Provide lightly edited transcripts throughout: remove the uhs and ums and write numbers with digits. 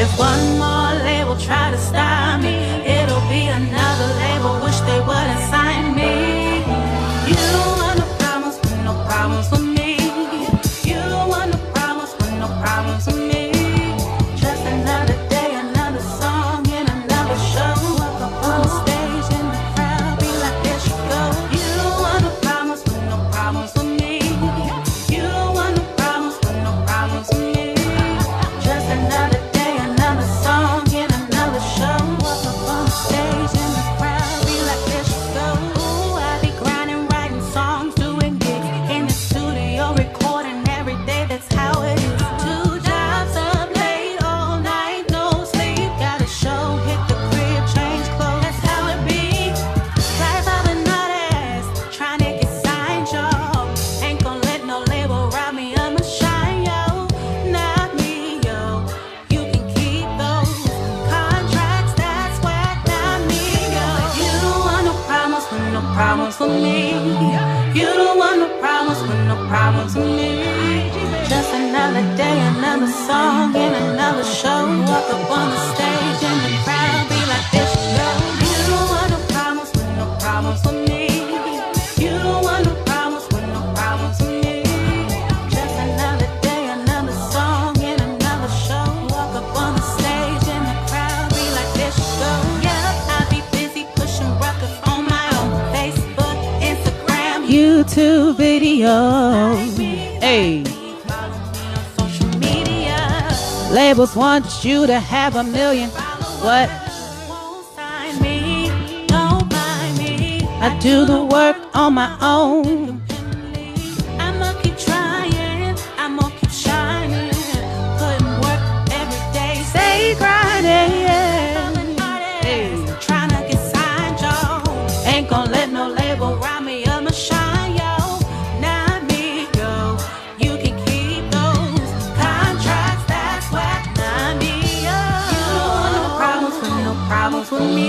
If one more label try to stop me, it'll be another label, wish they wouldn't sign me. You don't want no problems with no problems with me. You don't want no problems with no problems with me. Just another day, another song, and another show. Walk up on the stage and the crowd be like, there she go. You don't want no problems with no problems with me. You don't want no problems with no problems with me. Just another day, another song, and another show. Walk up on the stage and the crowd be like, there she go. Ooh, I be grinding, writing songs, doing gigs in the studio, recording every day. That's how it is. 2 jobs up late all night, no sleep. Got a show, hit the crib, change clothes. That's how it be. Life of a nut ass, trying to get signed, y'all. Ain't gon' let no label rob me of my shine, yo. Not me, yo. You can keep those contracts, that's whack, not me, yo. You don't want no problems with no problems with me. You don't want no problems with no problems with me. Just another day, another song, and another show. Walk up on the stage and the crowd be like, there she go. You don't want no problems with no problems with me. You don't want no problems with no problems with me. Just another day, another song, and another show. Walk up on the stage and the crowd be like, there she go. Yeah, I be busy pushing records on my own. Facebook, Instagram, YouTube videos. Hey. Social media. Labels want you to have a million. What? Won't sign me, don't buy me. I do the work on my own. I'ma keep trying, I'ma keep shining, putting work every day, stay grinding, yeah. Hey, trying to get signed, y'all. Ain't gon' let no label rob me of my shine, yo. Not me, yo. You can keep those contracts, that's whack, not me, yo. You don't want no problems with no problems with me.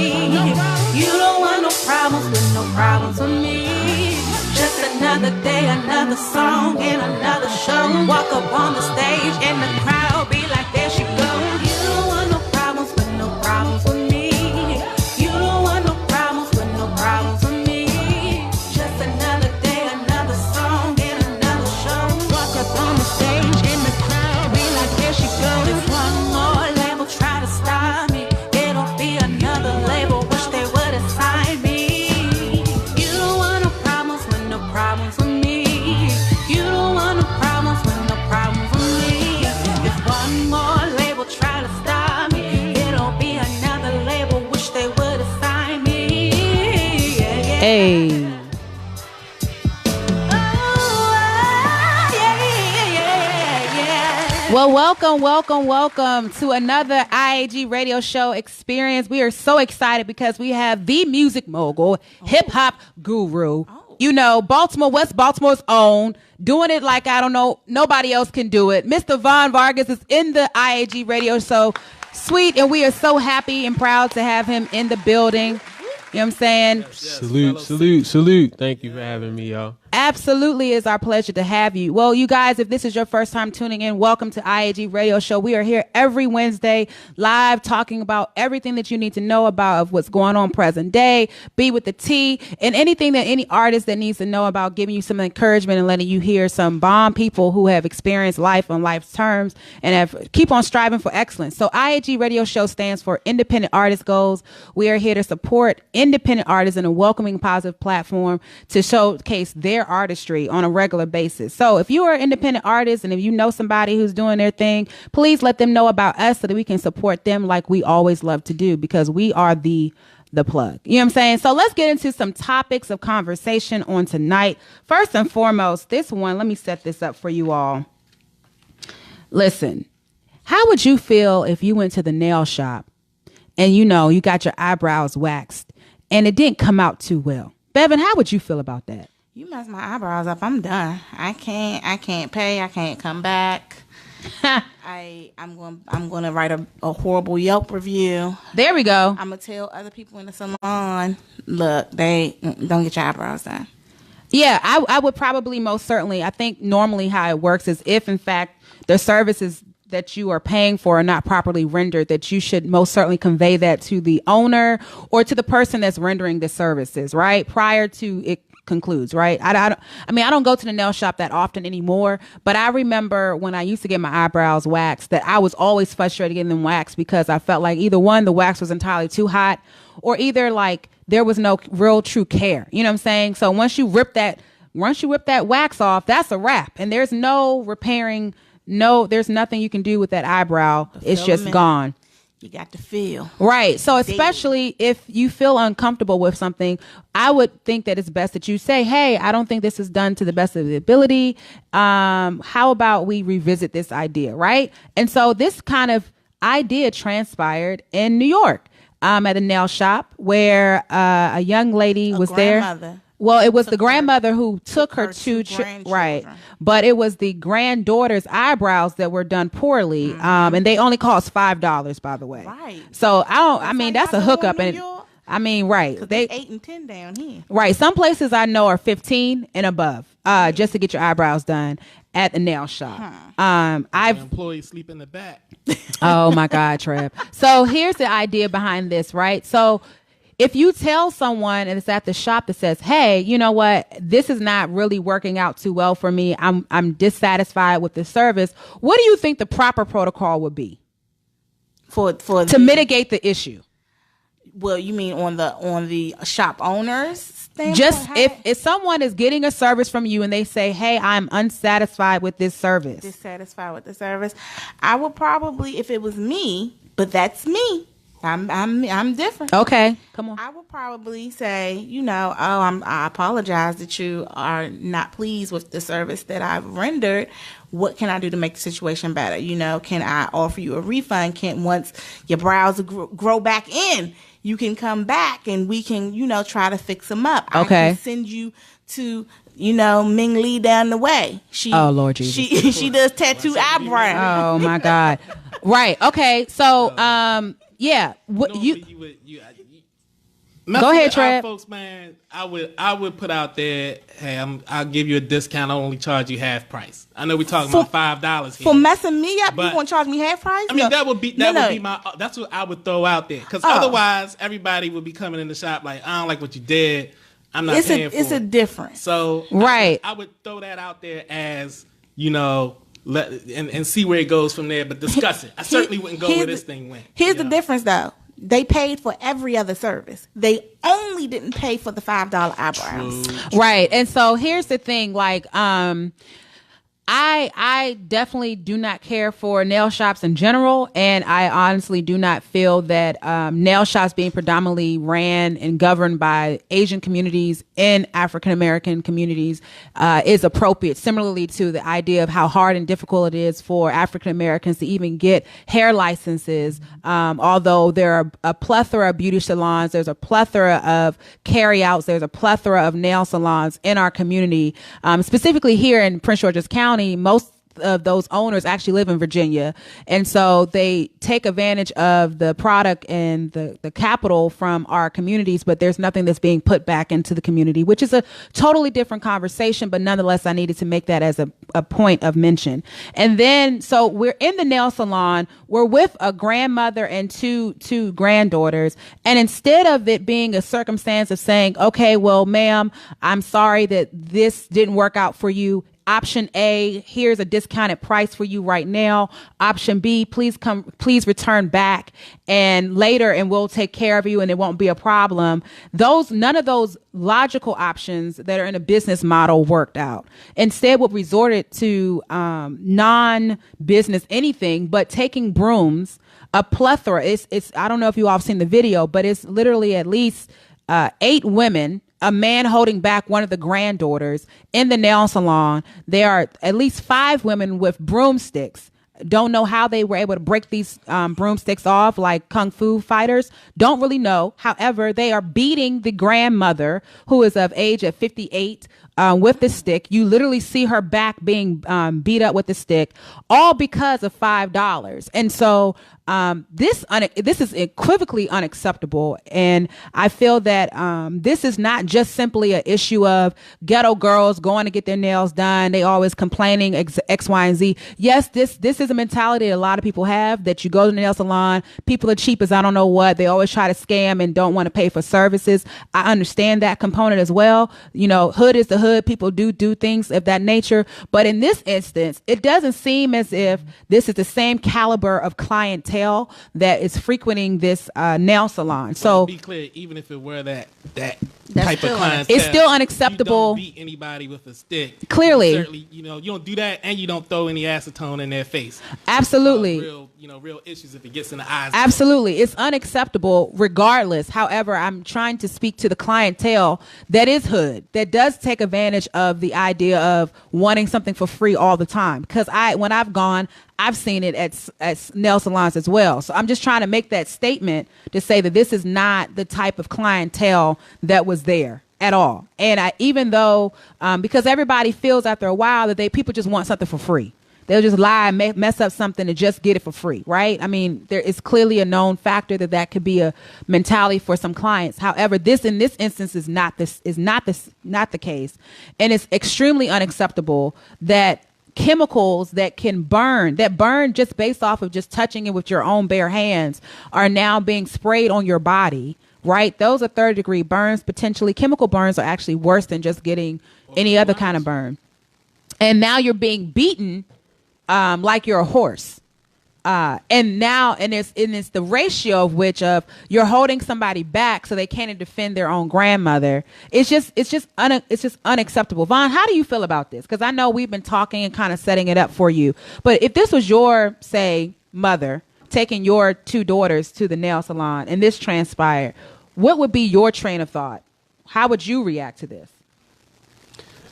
You don't want no problems with no problems with me. Just another day, another song, and another show. Walk up on the stage and the crowd be like, there she go. You don't want no problems with no problems with me. You don't want no problems with no problems with me. Just another day, another song, and another show. Walk up on the stage and the crowd be like, there she go. If one more label try to stop me, it'll be another label, wish they would've signed me. You don't want no problems with no problems with me. You don't want no problems with no problems with me. If one more label try to stop me, it'll be another label, wish they would've signed me. Yeah, yeah. Hey. Well, welcome to another IAG Radio Show experience. We are so excited because we have the music mogul, hip hop guru, you know, Baltimore, West Baltimore's own, doing it like, I don't know, nobody else can do it. Mr. Vargas is in the IAG Radio Show suite, and we are so happy and proud to have him in the building. You know what I'm saying? Salute. Thank you for having me, y'all. Absolutely, is our pleasure to have you. Well, you guys, if this is your first time tuning in, welcome to IAG Radio Show. We are here every Wednesday live talking about everything that you need to know about of what's going on present day, be with the T, and anything that any artist that needs to know about, giving you some encouragement and letting you hear some bomb people who have experienced life on life's terms and have keep on striving for excellence. So IAG Radio Show stands for Independent Artist Goals. We are here to support independent artists in a welcoming, positive platform to showcase their artistry on a regular basis. So if you are an independent artist and if you know somebody who's doing their thing, please let them know about us so that we can support them like we always love to do, because we are the plug. You know what I'm saying? So let's get into some topics of conversation on tonight. First and foremost, this one, let me set this up for you all. Listen, how would you feel if you went to the nail shop and you know you got your eyebrows waxed and it didn't come out too well? Bevan, how would you feel about that? You mess my eyebrows up, I'm done. I can't pay. I can't come back. I'm going to write a horrible Yelp review. There we go. I'm going to tell other people in the salon, look, they don't get your eyebrows done. Yeah, I would probably most certainly. I think normally how it works is if in fact the service is that you are paying for are not properly rendered, that you should most certainly convey that to the owner or to the person that's rendering the services, right? Prior to it concludes, right? I don't go to the nail shop that often anymore, but I remember when I used to get my eyebrows waxed that I was always frustrated getting them waxed because I felt like either one, the wax was entirely too hot, or either like there was no real true care. You know what I'm saying? So once you rip that wax off, that's a wrap, and there's no repairing. No, there's nothing you can do with that eyebrow. It's just gone. You got to feel. Right. So especially if you feel uncomfortable with something, I would think that it's best that you say, hey, I don't think this is done to the best of the ability. How about we revisit this idea? Right. And so this kind of idea transpired in New York at a nail shop where a young lady was there. Well, it was the grandmother who took her two right, but it was the granddaughter's eyebrows that were done poorly, and they only cost $5, by the way. Right. So that's a hookup, and right. They 8 and 10 down here. Right. Some places I know are 15 and above, just to get your eyebrows done at the nail shop. Employees sleep in the back. Oh my God, Trev. So here's the idea behind this, right? So if you tell someone and it's at the shop that says, hey, you know what, this is not really working out too well for me, I'm dissatisfied with the service, what do you think the proper protocol would be to mitigate the issue? Well, you mean on the shop owners standpoint? Just if someone is getting a service from you and they say, hey, I'm unsatisfied with this service. Dissatisfied with the service. I would probably, if it was me, but that's me. I'm different. Okay, come on. I would probably say, I apologize that you are not pleased with the service that I've rendered. What can I do to make the situation better? Can I offer you a refund? Once your brows grow back in, you can come back and we can, try to fix them up. Okay. I can send you to, Ming Lee down the way. Oh, Lord Jesus. She does tattoo eyebrows. Oh my God. Right. Okay. So, yeah. What go ahead, Trev. Folks, man, I would put out there, hey, I'll give you a discount. I'll only charge you half price. I know we're talking about $5 here. For messing me up, you want to charge me half price? I mean, that would be my. That's what I would throw out there, because otherwise everybody would be coming in the shop like, I don't like what you did. I'm not paying for it. It's a difference. So right, I would throw that out there as and see where it goes from there, but discuss it. I certainly wouldn't go where this thing went. Here's the difference, though. They paid for every other service. They only didn't pay for the $5 eyebrows. True. Right. And so here's the thing, like, I definitely do not care for nail shops in general, and I honestly do not feel that nail shops being predominantly ran and governed by Asian communities and African American communities is appropriate. Similarly to the idea of how hard and difficult it is for African Americans to even get hair licenses, although there are a plethora of beauty salons, there's a plethora of carryouts, there's a plethora of nail salons in our community, specifically here in Prince George's County. Most of those owners actually live in Virginia, and so they take advantage of the product and the capital from our communities, but there's nothing that's being put back into the community, which is a totally different conversation, but nonetheless I needed to make that as a point of mention. And then so we're in the nail salon, we're with a grandmother and two granddaughters, and instead of it being a circumstance of saying, okay, well, ma'am, I'm sorry that this didn't work out for you, option A, here's a discounted price for you right now. Option B, please return back and later, and we'll take care of you and it won't be a problem. None of those logical options that are in a business model worked out. Instead, what resorted to non-business anything but taking brooms, a plethora. It's I don't know if you all have seen the video, but it's literally at least 8 women, a man holding back one of the granddaughters in the nail salon. There are at least 5 women with broomsticks. Don't know how they were able to break these broomsticks off like kung fu fighters. Don't really know. However, they are beating the grandmother, who is of age at 58, with the stick. You literally see her back being beat up with the stick, all because of $5. And so This is equivocally unacceptable, and I feel that this is not just simply an issue of ghetto girls going to get their nails done. They always complaining X, Y, and Z. Yes, this is a mentality that a lot of people have, that you go to the nail salon, people are cheap as I don't know what. They always try to scam and don't want to pay for services. I understand that component as well. Hood is the hood. People do things of that nature, but in this instance, it doesn't seem as if this is the same caliber of clientele that is frequenting this nail salon. So be clear, even if it were that That's type of still clientele, it's still unacceptable. You don't beat anybody with a stick. Clearly. Certainly, you don't do that, and you don't throw any acetone in their face. Absolutely. Real issues if it gets in the eyes. Absolutely. It's unacceptable regardless. However, I'm trying to speak to the clientele that is hood, that does take advantage of the idea of wanting something for free all the time. Because when I've gone, I've seen it at nail salons as well. So I'm just trying to make that statement to say that this is not the type of clientele that was there at all. And even though, because everybody feels after a while that people just want something for free. They'll just lie and mess up something to just get it for free, right? I mean, there is clearly a known factor that could be a mentality for some clients. However, in this instance is not the case, and it's extremely unacceptable that chemicals that burn just based off of just touching it with your own bare hands are now being sprayed on your body, right? Those are third-degree burns. Potentially, chemical burns are actually worse than just getting any other kind of burn. And now you're being beaten like you're a horse. And it's the ratio of which of you're holding somebody back so they can't defend their own grandmother. It's just unacceptable. Vaughn, how do you feel about this? Because I know we've been talking and kind of setting it up for you. But if this was your, say, mother taking your two daughters to the nail salon and this transpired, what would be your train of thought? How would you react to this?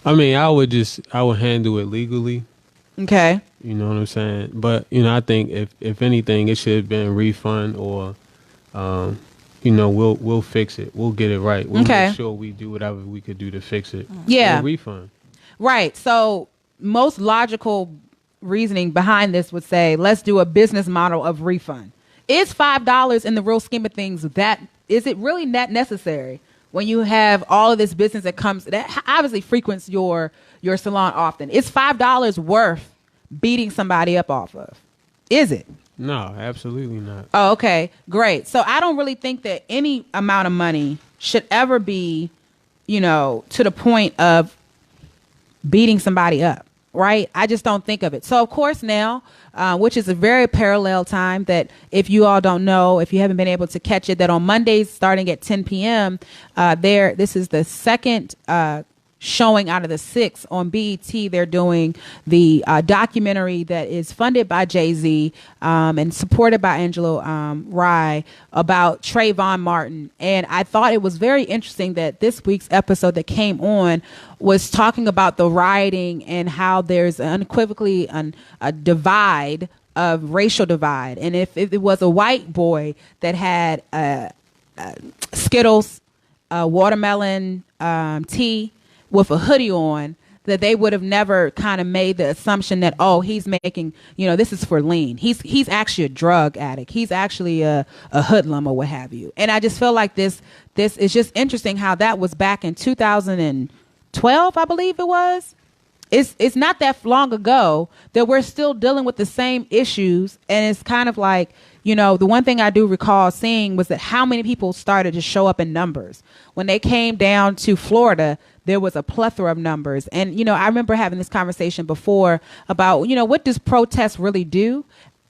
I mean, I would handle it legally. Okay. You know what I'm saying? But, I think if anything, it should have been a refund or, we'll fix it. We'll get it right. We'll make sure we do whatever we could do to fix it. Yeah. Or refund. Right. So most logical reasoning behind this would say, let's do a business model of refund. Is $5 in the real scheme of things, is it really not necessary when you have all of this business that obviously frequents your salon often? Is $5 worth beating somebody up off of? Is it? No, absolutely not. Oh, okay, great. So I don't really think that any amount of money should ever be, to the point of beating somebody up, right? I just don't think of it. So of course now, which is a very parallel time that if you all don't know, if you haven't been able to catch it, that on Mondays starting at 10 p.m., this is the second showing out of the 6 on BET. They're doing the documentary that is funded by Jay-Z and supported by Angelo Rye about Trayvon Martin. And I thought it was very interesting that this week's episode that came on was talking about the rioting and how there's unequivocally a divide of racial divide. And if it was a white boy that had Skittles, watermelon tea, with a hoodie on, that they would have never kind of made the assumption that, oh, he's making, this is for lean. He's actually a drug addict. He's actually a hoodlum or what have you. And I just feel like this is just interesting how that was back in 2012, I believe it was. It's not that long ago that we're still dealing with the same issues. And it's kind of like, the one thing I do recall seeing was that how many people started to show up in numbers. When they came down to Florida, there was a plethora of numbers. And, I remember having this conversation before about, what does protest really do?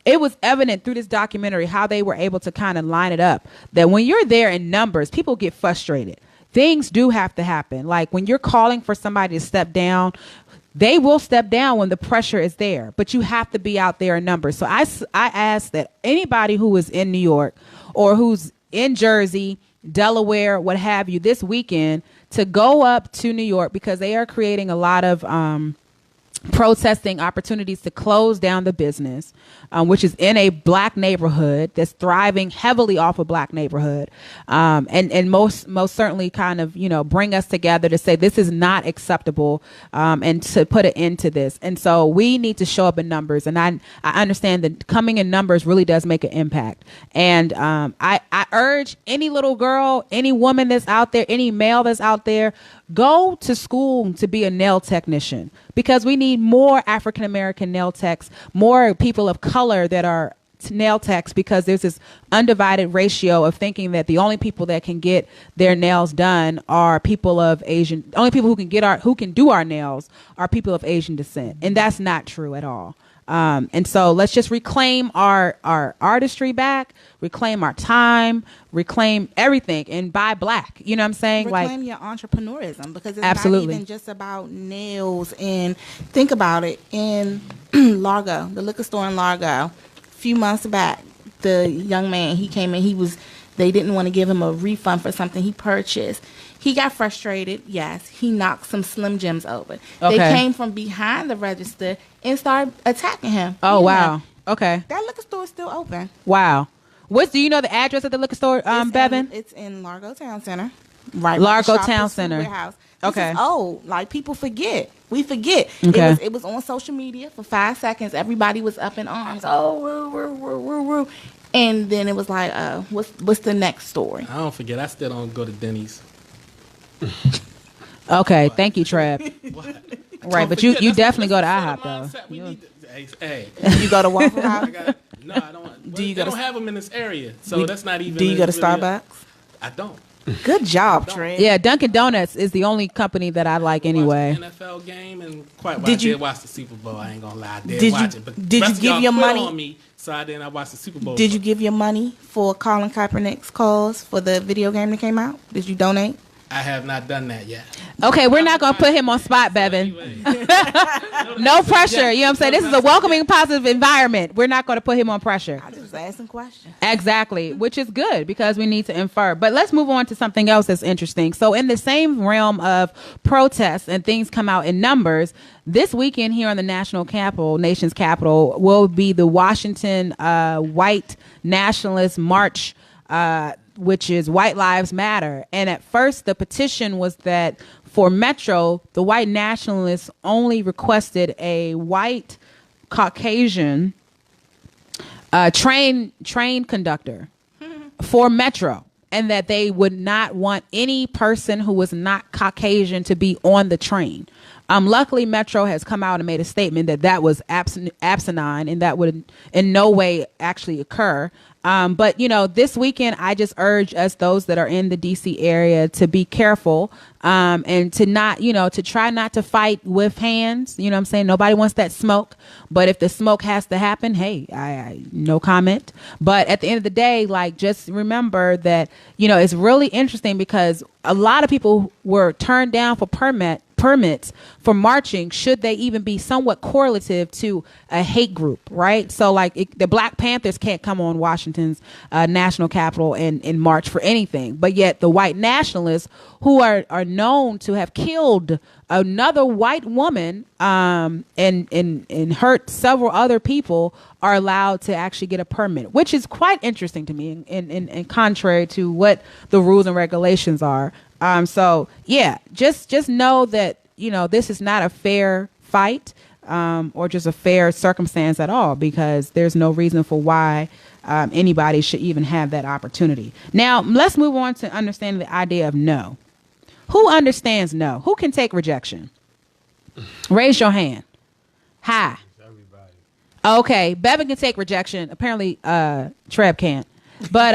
It was evident through this documentary how they were able to kind of line it up that when you're there in numbers, people get frustrated. Things do have to happen. Like when you're calling for somebody to step down, they will step down when the pressure is there, but you have to be out there in numbers. So I ask that anybody who is in New York or who's in Jersey, Delaware, what have you, this weekend to go up to New York because they are creating a lot of protesting opportunities to close down the business, which is in a black neighborhood that's thriving heavily off a black neighborhood, and most certainly kind of bring us together to say this is not acceptable, and to put an end to this. And so we need to show up in numbers, and I understand that coming in numbers really does make an impact. And I urge any little girl, any woman that's out there, any male that's out there, go to school to be a nail technician, because we need more African American nail techs, more people of color that are nail techs, because there's this undivided ratio of thinking that the only people that can get their nails done are people of Asian. Only people who can do our nails are people of Asian descent, and that's not true at all. And so let's just reclaim our artistry back, reclaim our time, reclaim everything, and buy black. You know what I'm saying? Reclaim your entrepreneurism, because it's absolutely not even just about nails. And think about it. In Largo, the liquor store in Largo, a few months back, the young man, he came in, they didn't want to give him a refund for something he purchased. He got frustrated. Yes, he knocked some Slim Jims over. Okay. They came from behind the register and started attacking him. Oh, wow. Okay. That liquor store is still open. Wow. Do you know the address of the liquor store, Bevan? It's in Largo Town Center. Right. Largo Town Center. Warehouse. Okay. Oh, like people forget. We forget. Okay. It was on social media for 5 seconds. Everybody was up in arms. Oh, woo. And then it was like, what's the next story? I don't forget. I still don't go to Denny's. Okay, thank you, Trev. Right, but you definitely go to IHOP though. Hey, you go to Waffle House? No, I don't. Do you they go don't have them in this area, so that's not even. Do you go to Starbucks? I don't. Good job, Trent. Yeah, Dunkin' Donuts is the only company that I like anyway. I watched the NFL game and quite well. I did watch the Super Bowl. I ain't gonna lie, I did watch it. But did you give your money on me? So I watched the Super Bowl. Did you give your money for Colin Kaepernick's cause for the video game that came out? Did you donate? I have not done that yet. Okay, we're not going to put him on spot, Bevan. No pressure. You know what I'm saying? This is a welcoming, positive environment. We're not going to put him on pressure. I just asking questions. Exactly, which is good because we need to infer. But let's move on to something else that's interesting. So in the same realm of protests and things come out in numbers, this weekend here on the nation's capital, will be the Washington White Nationalist March, which is White Lives Matter. And at first, the petition was that for Metro, the white nationalists only requested a white Caucasian train conductor for Metro, and that they would not want any person who was not Caucasian to be on the train. Luckily, Metro has come out and made a statement that was asinine and that would in no way actually occur. But, this weekend, I just urge us, those that are in the D.C. area, to be careful and to not, to try not to fight with hands. You know what I'm saying? Nobody wants that smoke. But if the smoke has to happen, hey, I no comment. But at the end of the day, just remember that, it's really interesting because a lot of people were turned down for permits for marching, should they even be somewhat correlative to a hate group, right? So the Black Panthers can't come on Washington's national capital and march for anything, but yet the white nationalists, who are known to have killed another white woman and hurt several other people, are allowed to actually get a permit, which is quite interesting to me and contrary to what the rules and regulations are. So yeah, just know that, this is not a fair fight, or just a fair circumstance at all, because there's no reason for why anybody should even have that opportunity. Now, let's move on to understanding the idea of no. Who understands no? Who can take rejection? Raise your hand. Hi. Everybody. Okay, Bevan can take rejection. Apparently, Trev can't. But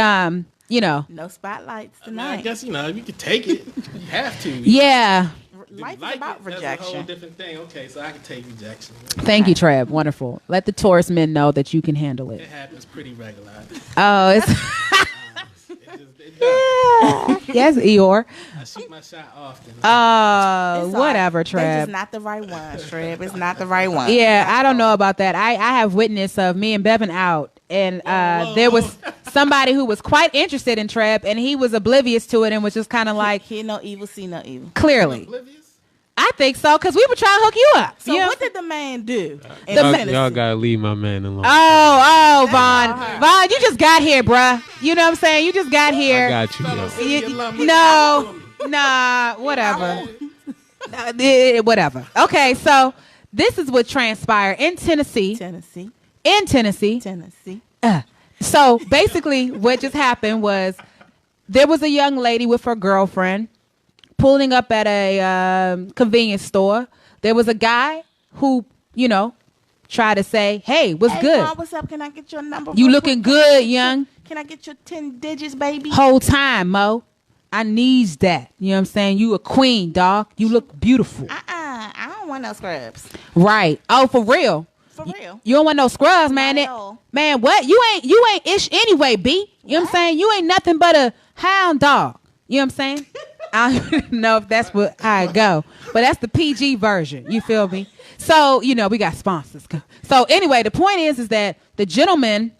no spotlights tonight. I guess you can take it. You have to. Yeah. Life is about rejection. That's a whole different thing. Okay, so I can take rejection. Thank you, Trev. Wonderful. Let the Taurus men know that you can handle it. It happens pretty regular. Oh, it's It does. yes, Eeyore. I shoot my shot often. Oh, It's whatever, It's Trev. just not the right one, Trev. It's not the right one. Yeah, I don't know about that. I have witness of me and Bevan out, and there was somebody who was quite interested in Trev, and he was oblivious to it and was just kind of like, Hear no evil, see no evil. clearly. Oblivious? I think so, because we were trying to hook you up. So what did the man do? Y'all gotta leave my man alone. Oh, Vaughn. Vaughn, you just got here, bruh. You know what I'm saying? You just got here. I got you, No, whatever. Whatever. Okay, so this is what transpired in Tennessee. So basically, what just happened was there was a young lady with her girlfriend pulling up at a convenience store. There was a guy who, tried to say, "Hey, what's good? Mom, what's up? Can I get your number? You looking good, young. Can I get your 10 digits, baby? Whole time, Mo. I needs that. You know what I'm saying? You a queen, dog. You look beautiful. I don't want no scrubs. Right. Oh, for real. For real. You don't want no scrubs, man. Not at all. Man, what? You ain't ish anyway, B. You know what I'm saying? You ain't nothing but a hound dog. You know what I'm saying? I don't know if that's how it go, but that's the PG version. You feel me? So, we got sponsors. So anyway, the point is that the gentleman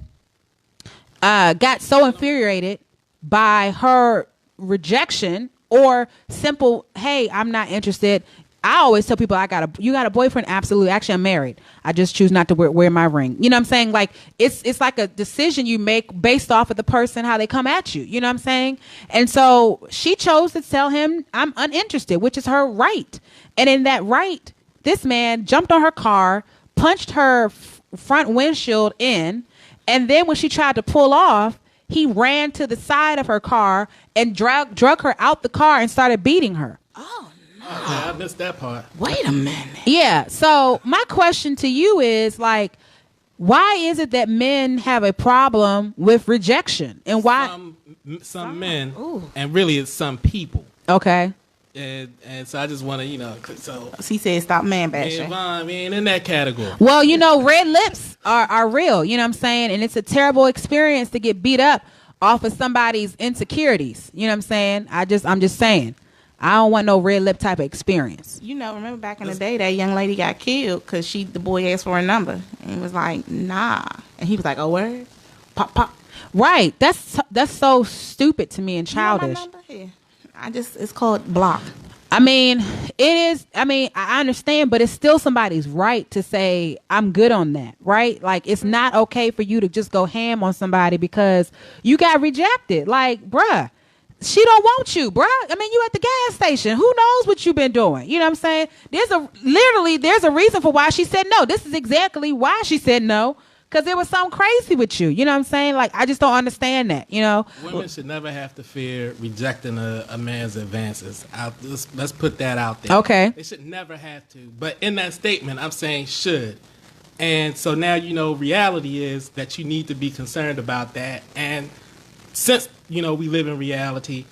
got so infuriated by her rejection or simple, hey, I'm not interested. I always tell people you got a boyfriend? Absolutely. Actually, I'm married. I just choose not to wear my ring. You know what I'm saying? Like it's like a decision you make based off of the person, how they come at you. You know what I'm saying? And so she chose to tell him I'm uninterested, which is her right. And in that right, this man jumped on her car, punched her front windshield in. And then when she tried to pull off, he ran to the side of her car and drug her out the car and started beating her. Oh, no. Yeah, I missed that part. Wait a minute. Yeah. So my question to you is why is it that men have a problem with rejection, and why some men, and really it's some people. Okay. And so I just want to, so he said stop man bashing. Vaughn, we ain't in that category. Well, red lips are real. You know what I'm saying? And it's a terrible experience to get beat up off of somebody's insecurities. You know what I'm saying? I'm just saying. I don't want no red lip type of experience. Remember back in the day, that young lady got killed because the boy asked for a number. And he was like, nah. And he was like, oh, word? Pop, pop. Right. That's so stupid to me and childish. You know my number? Here. It's called block. I mean, it is. I mean, I understand, but it's still somebody's right to say, I'm good on that, right? Like, it's not okay for you to just go ham on somebody because you got rejected. Like, bruh, she don't want you, bruh. I mean, you at the gas station. Who knows what you've been doing? You know what I'm saying? There's a reason for why she said no. This is exactly why she said no. Because there was something crazy with you. You know what I'm saying? Like, I just don't understand that, Women should never have to fear rejecting a man's advances. Let's put that out there. Okay. They should never have to. But in that statement, I'm saying should. And so now, reality is that you need to be concerned about that. And since, we live in reality,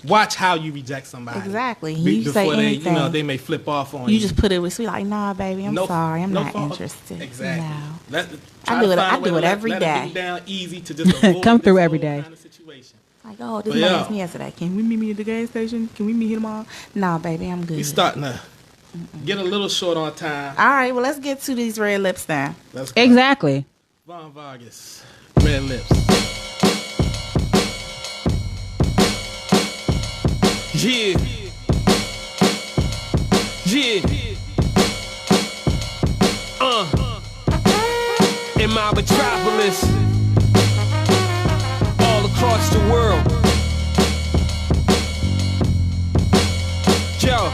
watch how you reject somebody. Exactly. You before say anything. they may flip off on you. You just put it with sweet, like, nah, baby, I'm sorry, I'm not interested. Exactly. No. I do it every day. Let it down easy to just avoid come through this every whole day. kind of situation. Like, this man asked me yesterday, can we meet me at the gas station? Can we meet here tomorrow? Nah, baby, I'm good. We're starting to get a little short on time. All right, well, let's get to these red lips now. Let's go. Exactly. Von Vargas, red lips. Yeah. In my metropolis, all across the world. Yo,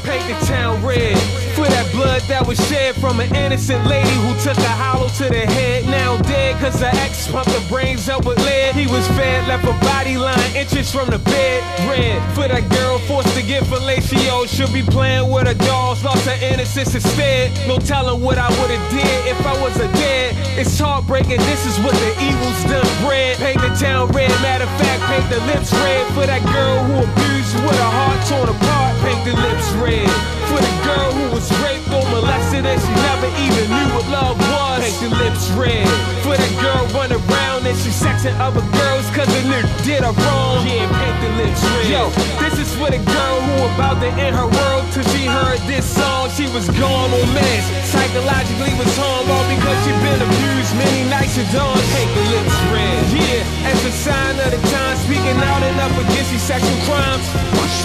paint the town red for that blood that was shed from an innocent lady who took a hollow to the head. Now dead cause her ex pumped her brains up with lead. He was fed, left a body line inches from the bed. Red for that girl forced to get fellatio. Should be playing with her dolls, lost her innocence instead. No telling what I would've did if I was a dead. It's heartbreaking, this is what the evil's done bred. Paint the town red, matter of fact, paint the lips red. For that girl who abused with her heart torn apart. Paint the lips red. For the girl who was raped or molested and she never even knew what love was. Paint the lips red. For that girl run around and she sexing other girls cause the nigga did her wrong. Yeah, paint the lips red. Yo, this is for the girl who about to end her world till she heard this song. She was gone on meds, psychologically was harmed all because she been abused many nights and dawn. Paint the lips red. Yeah, as a sign of the time, speaking out and up against these sexual crimes.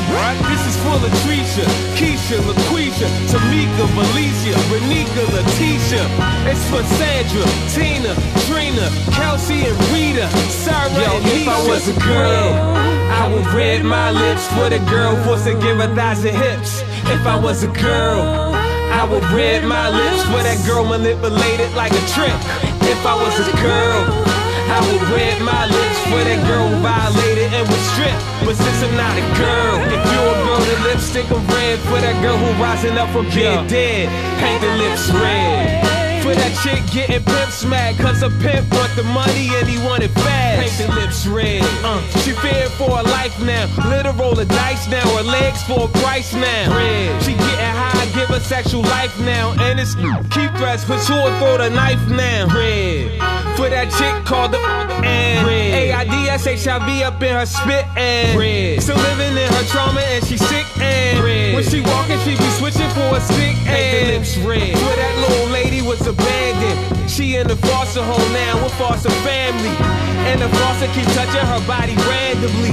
What? This is for Latricia, Keisha, LaQuisha, Tamika, Valicia, Renika, Leticia. It's for Sandra, Tina, Trina, Kelsey, and Rita. Sarah, and if I was a girl, I would red my lips for the girl forced to give 1,000 hips. If I was a girl, I would red my lips for that girl manipulated like a trick. If I was a girl, I would red my lips for that girl who violated and was stripped. But since I'm not a girl, if you're a girl, the lipstick I'm red for that girl who rising up from being dead. Paint the lips red. For that chick getting pimp smacked, cause a pimp want the money and he want it fast. Paint the lips red. She fearing for her life now. Let her roll the dice now. Her legs for a price now. Red. She getting high, give her sexual life now. And it's keep threats, but she'll throw the knife now. Red. For that chick called the and AIDS, HIV up in her spit and red. Still living in her trauma and she sick and red. When she walking, she be switching for a stick and paint the lips red. For that little lady was abandoned. She in the foster home now with foster family. And the foster keep touching her body randomly.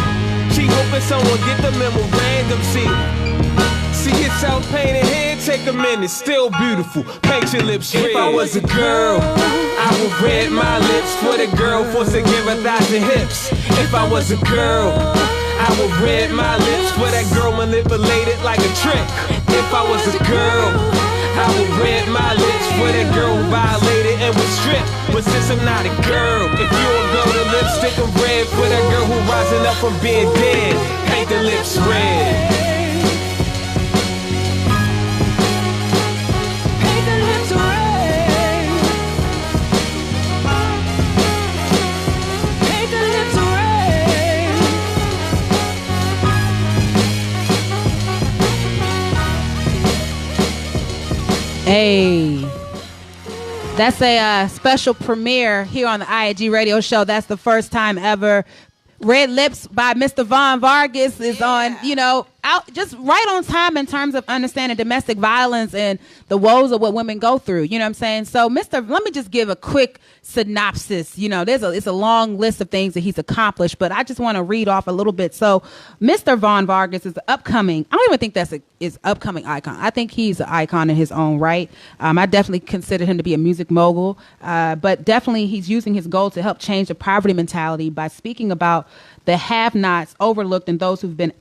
She hoping someone get the memorandum. See yourself painted head, take a minute, still beautiful. Paint your lips red. If I was a girl, I would red my lips for the girl forced to give 1,000 hips. If I was a girl, I would red my lips for that girl manipulated like a trick. If I was a girl, I would red my lips for that girl who violated and was stripped. But since I'm not a girl, if you're a girl, the lipstick I'm red for that girl who rising up from being dead. Paint the lips red. Hey, that's a special premiere here on the IAG Radio Show. That's the first time ever. Red Lips by Mr. Vargas is on, out just right on time in terms of understanding domestic violence and the woes of what women go through. You know what I'm saying? So, let me just give a quick synopsis. It's a long list of things that he's accomplished, but I just want to read off a little bit. So, Mr. Vargas is upcoming. I don't even think that's is upcoming icon. I think he's an icon in his own right. I definitely consider him to be a music mogul, but definitely he's using his goal to help change the poverty mentality by speaking about the have-nots, overlooked, and those who've been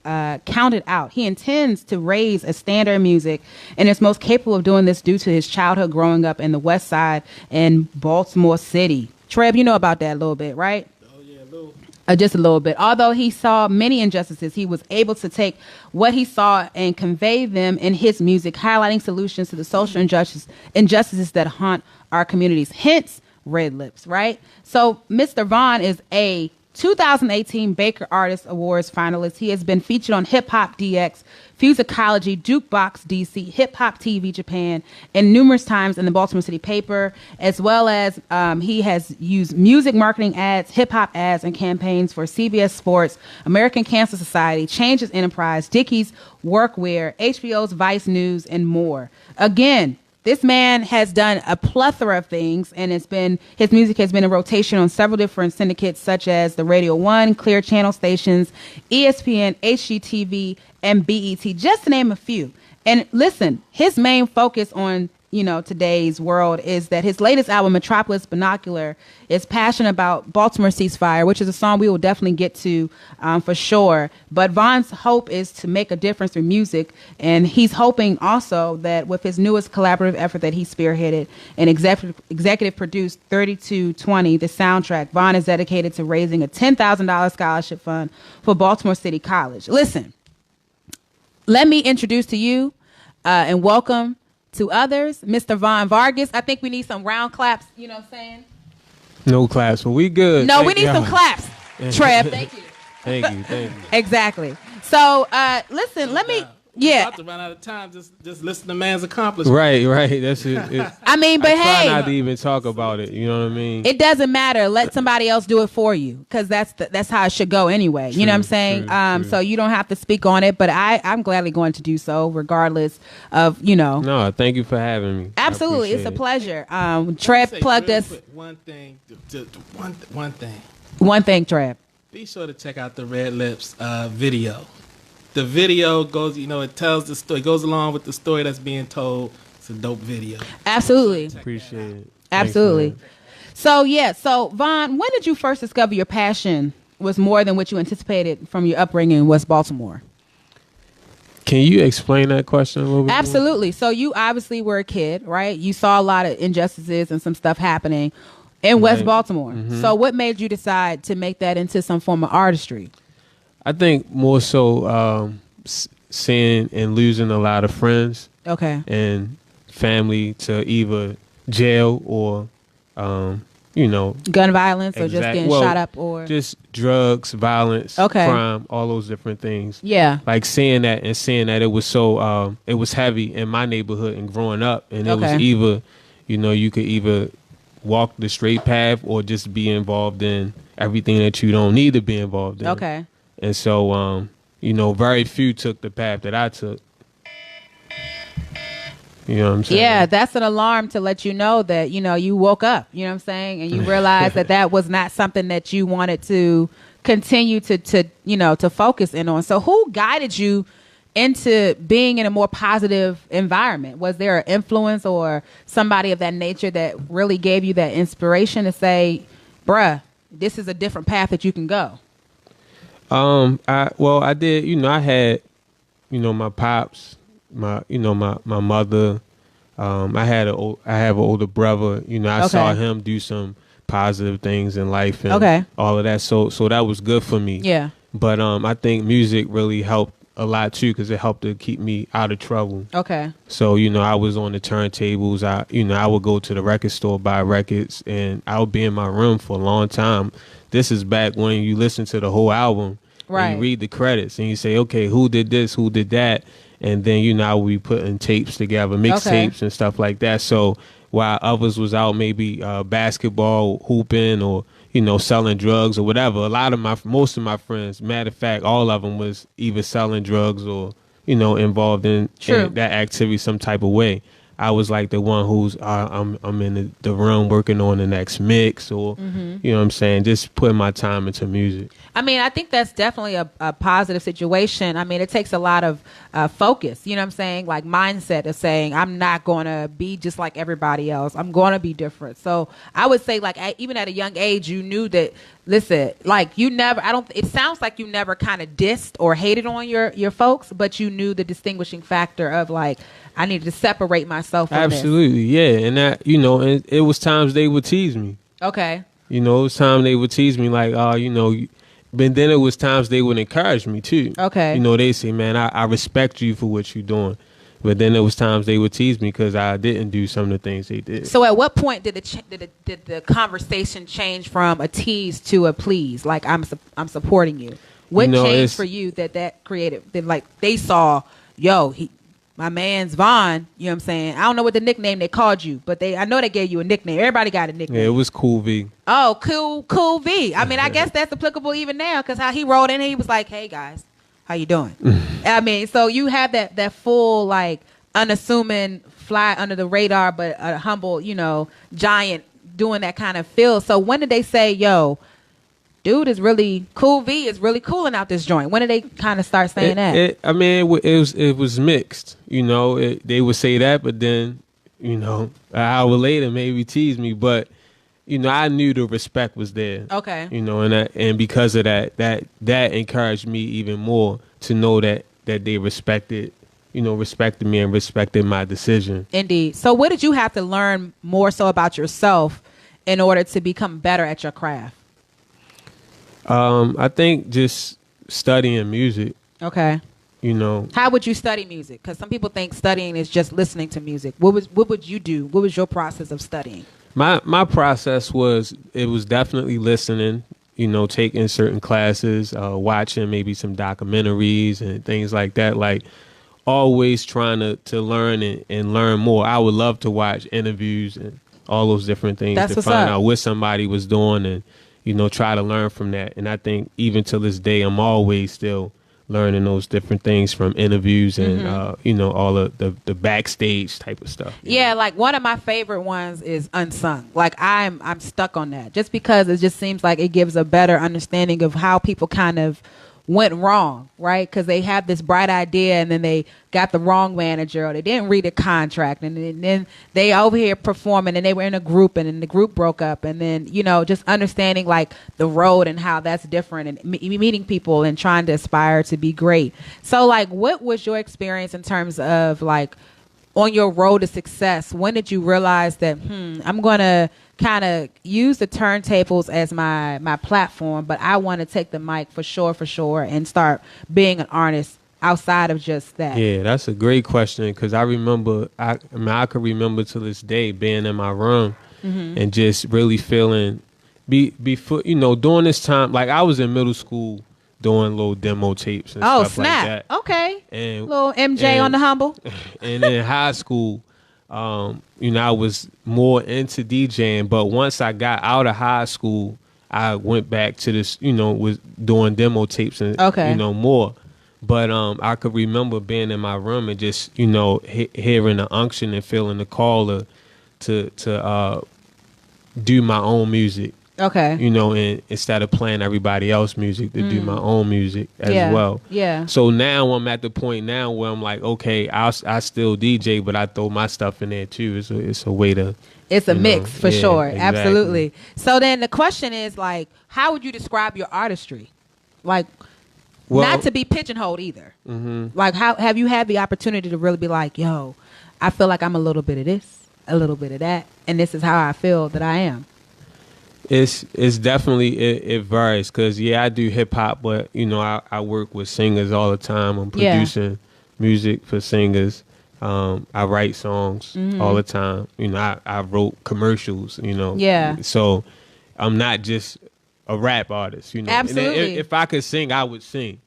counted out. He intends to raise a standard in music and is most capable of doing this due to his childhood growing up in the West Side in Baltimore City. Trev, you know about that a little bit, right? Oh, yeah, a little. Just a little bit. Although he saw many injustices, he was able to take what he saw and convey them in his music, highlighting solutions to the social injustices that haunt our communities. Hence, Red Lips, right? So Mr. Vaughn is a 2018 Baker Artist Awards finalist. He has been featured on Hip Hop DX, Fusicology, Jukebox DC, Hip Hop TV Japan, and numerous times in the Baltimore City paper, as well as he has used music marketing ads, hip hop ads, and campaigns for CBS Sports, American Cancer Society, Changes Enterprise, Dickies Workwear, HBO's Vice News, and more. Again, this man has done a plethora of things, and his music has been in rotation on several different syndicates, such as the Radio 1, Clear Channel stations, ESPN, HGTV, and BET, just to name a few. And listen, his main focus on today's world is that his latest album, Metropolis Binocular, is passionate about Baltimore Ceasefire, which is a song we will definitely get to for sure. But Vaughn's hope is to make a difference through music, and he's hoping also that with his newest collaborative effort that he spearheaded and executive produced, 3220, the soundtrack, Vaughn is dedicated to raising a $10,000 scholarship fund for Baltimore City College. Listen, let me introduce to you and welcome to others, Mr. Vargas. I think we need some round claps, you know what I'm saying? No claps, but we good. No, we need some claps. Trev, thank you. Thank you. Exactly. So, listen, let me... Yeah, about to run out of time. Just listen to man's accomplishment. Right. That's it. I mean, but try not to even talk about it. You know what I mean? It doesn't matter. Let somebody else do it for you, because that's how it should go anyway. True, you know what I'm saying? True. So you don't have to speak on it, but I'm gladly going to do so, regardless of No, thank you for having me. Absolutely, it's a pleasure. Trev plugged us. One thing. One thing, Trev. Be sure to check out the Red Lips video. the video goes, it tells the story, goes along with the story that's being told. It's a dope video. Absolutely. Appreciate it. Absolutely. Thanks, So Vaughn, when did you first discover your passion was more than what you anticipated from your upbringing in West Baltimore? Can you explain that question a little bit? Absolutely. So you obviously were a kid, right? You saw a lot of injustices and some stuff happening in West Baltimore. Mm-hmm. So what made you decide to make that into some form of artistry? I think more so seeing and losing a lot of friends. Okay. And family to either jail or, gun violence or just getting shot up or just drugs, violence, crime, all those different things. Yeah. Like seeing that it was so, it was heavy in my neighborhood and growing up. And it was either, you could either walk the straight path or just be involved in everything that you don't need to be involved in. Okay. And so, very few took the path that I took. You know what I'm saying? Yeah, that's an alarm to let you know that, you woke up, you know what I'm saying? And you realized that was not something that you wanted to continue to focus in on. So who guided you into being in a more positive environment? Was there an influence or somebody of that nature that really gave you that inspiration to say, bruh, this is a different path that you can go? I did, I had, my pops, my mother. I have an older brother. I saw him do some positive things in life and all of that. So that was good for me. Yeah. But I think music really helped a lot too, because it helped to keep me out of trouble. Okay. So I was on the turntables. I would go to the record store, buy records, and I would be in my room for a long time. This is back when you listen to the whole album. Right. And you read the credits and you say, okay, who did this? Who did that? And then, I would be putting tapes together, mixtapes and stuff like that. So while others was out maybe basketball, hooping, or, selling drugs or whatever, most of my friends, matter of fact, all of them was either selling drugs or, involved in that activity some type of way. I was like the one who's I'm in the room working on the next mix or, you know what I'm saying, just putting my time into music. I mean, I think that's definitely a positive situation. I mean, it takes a lot of focus, you know what I'm saying? Like mindset of saying, I'm not going to be just like everybody else. I'm going to be different. So I would say like even at a young age, you knew that, listen, like it sounds like you never kind of dissed or hated on your folks, but you knew the distinguishing factor of like, I needed to separate myself from Absolutely, yeah. And that, and it was times they would tease me. Okay. It was times they would tease me like, but then it was times they would encourage me too. Okay. They say, man, I respect you for what you're doing. But then there was times they would tease me because I didn't do some of the things they did. So at what point did the conversation change from a tease to a please? Like, I'm supporting you. What changed for you that created, that like they saw, my man's Vaughn, you know what I'm saying? I don't know what the nickname they called you, but I know they gave you a nickname. Everybody got a nickname. Yeah, it was Cool V. Oh, Cool V. I mean, I guess that's applicable even now because how he rolled in, he was like, hey, guys, how you doing? I mean, so you have that full, like, unassuming, fly under the radar, but a humble, giant doing that kind of feel. So when did they say, dude is really Cool V is really cooling out this joint? When did they kind of start saying that? It was mixed. They would say that, but then, an hour later, maybe tease me. But, I knew the respect was there. Okay. And because of that encouraged me even more to know that they respected me and respected my decision. Indeed. So what did you have to learn more so about yourself in order to become better at your craft? I think just studying music. Okay. How would you study music? Because some people think studying is just listening to music. What would you do? What was your process of studying? My process was definitely listening, taking certain classes, watching maybe some documentaries and things like that. Like always trying to learn and learn more. I would love to watch interviews and all those different things to find out what somebody was doing and, try to learn from that. And I think even to this day, I'm always still learning those different things from interviews and, all of the backstage type of stuff. Yeah, like one of my favorite ones is Unsung. Like I'm stuck on that just because it just seems like it gives a better understanding of how people kind of went wrong, right? Because they had this bright idea and then they got the wrong manager, or they didn't read a contract, and then they over here performing, and they were in a group, and then the group broke up, and then, you know, just understanding like the road and how that's different, and meeting people and trying to aspire to be great. So like, what was your experience in terms of like on your road to success? When did you realize that I'm gonna kind of use the turntables as my platform, but I want to take the mic for sure, and start being an artist outside of just that? Yeah, that's a great question, because I remember, I could remember to this day being in my room and just really feeling, before, you know, during this time, like I was in middle school doing little demo tapes and stuff like that. Okay. And little MJ on the humble. And in high school, you know, I was more into DJing, but once I got out of high school, I went back to this, you know, was doing demo tapes and, you know, more. But I could remember being in my room and just, you know, hearing the unction and feeling the call to do my own music. Okay. You know, and instead of playing everybody else's music, to do my own music as well. Yeah. So now I'm at the point now where I'm like, okay, I still DJ, but I throw my stuff in there too. It's a way to. It's a mix for sure. Exactly. Absolutely. So then the question is like, how would you describe your artistry? Like, not to be pigeonholed either. Like, how have you had the opportunity to really be like, yo, I feel like I'm a little bit of this, a little bit of that, and this is how I feel that I am? It's definitely, it varies, because I do hip hop, but you know, I work with singers all the time. I'm producing music for singers. I write songs all the time. You know, I wrote commercials, you know. Yeah. So I'm not just a rap artist, you know. Absolutely. And if I could sing, I would sing.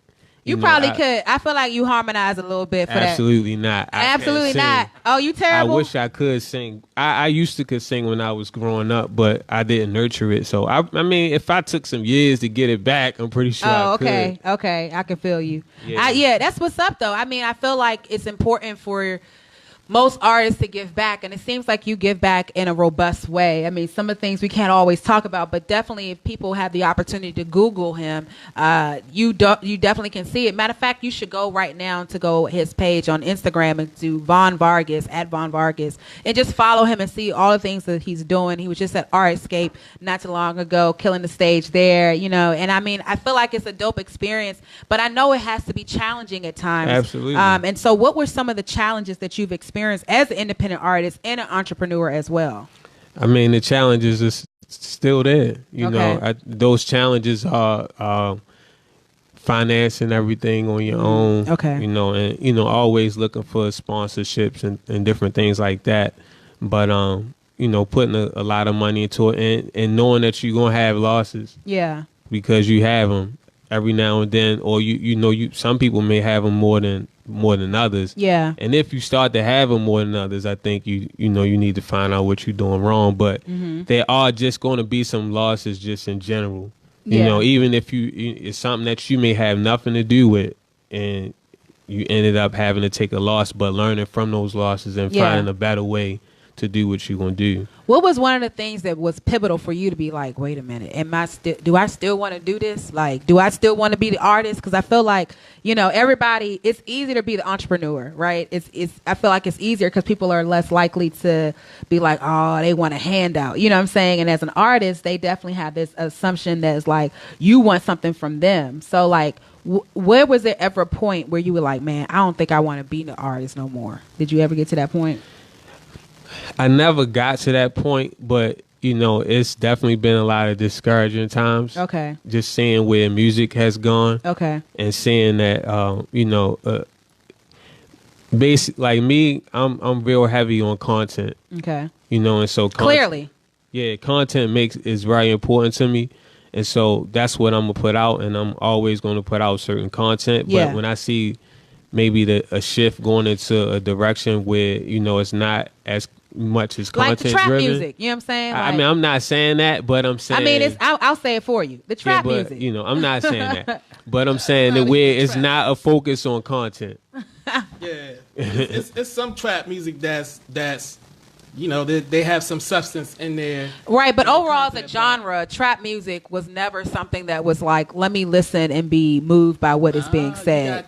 You probably could. I feel like you harmonize a little bit for absolutely that. Absolutely not. Oh, you terrible? I wish I could sing. I used to could sing when I was growing up, but I didn't nurture it. So, I mean, if I took some years to get it back, I'm pretty sure I could. Okay. I can feel you. Yeah. That's what's up, though. I mean, I feel like it's important for most artists to give back, and it seems like you give back in a robust way. I mean, some of the things we can't always talk about, but definitely if people have the opportunity to Google him, you definitely can see it. Matter of fact, you should go right now to go his page on Instagram and do Von Vargas, at Von Vargas, and just follow him and see all the things that he's doing. He was just at Artscape not too long ago, killing the stage there, you know, and I mean, I feel like it's a dope experience, but I know it has to be challenging at times. Absolutely. And so what were some of the challenges that you've experienced as an independent artist and an entrepreneur as well? I mean, the challenges is still there. You know, those challenges are financing everything on your own. Okay. You know, and you know, always looking for sponsorships and different things like that. But you know, putting a lot of money into it and knowing that you're gonna have losses. Yeah. Because you have them every now and then, or you know, some people may have them more than others. Yeah. And if you start to have them more than others, I think you know you need to find out what you're doing wrong. But there are just going to be some losses just in general. You know, even if it's something that you may have nothing to do with, and you ended up having to take a loss, but learning from those losses and finding a better way to do what you're going to do. What was one of the things that was pivotal for you to be like, wait a minute, do I still want to do this? Like, do I still want to be the artist? Because I feel like, you know, everybody, it's easier to be the entrepreneur, right? I feel like it's easier because people are less likely to be like, oh, they want a handout. You know what I'm saying? And as an artist, they definitely have this assumption that is like, you want something from them. So like, where was there ever a point where you were like, man, I don't think I want to be the artist no more? Did you ever get to that point? I never got to that point, but you know, it's definitely been a lot of discouraging times. Okay. Just seeing where music has gone. Okay. And seeing that, you know, like me, I'm real heavy on content. Okay. You know, and so clearly, content is very important to me, and so that's what I'm gonna put out, and I'm always gonna put out certain content. But when I see maybe a shift going into a direction where, you know, it's not as much as content like the trap driven. Music, you know what I'm saying? Like, I mean, I'm not saying that, but I'm saying. I mean, I'll say it for you. The trap but, music. You know, I'm not saying that, but I'm saying that where it's not a focus on content. Yeah, it's some trap music that's they have some substance in there. Right, but overall as a genre, trap music was never something that was like, let me listen and be moved by what is being said.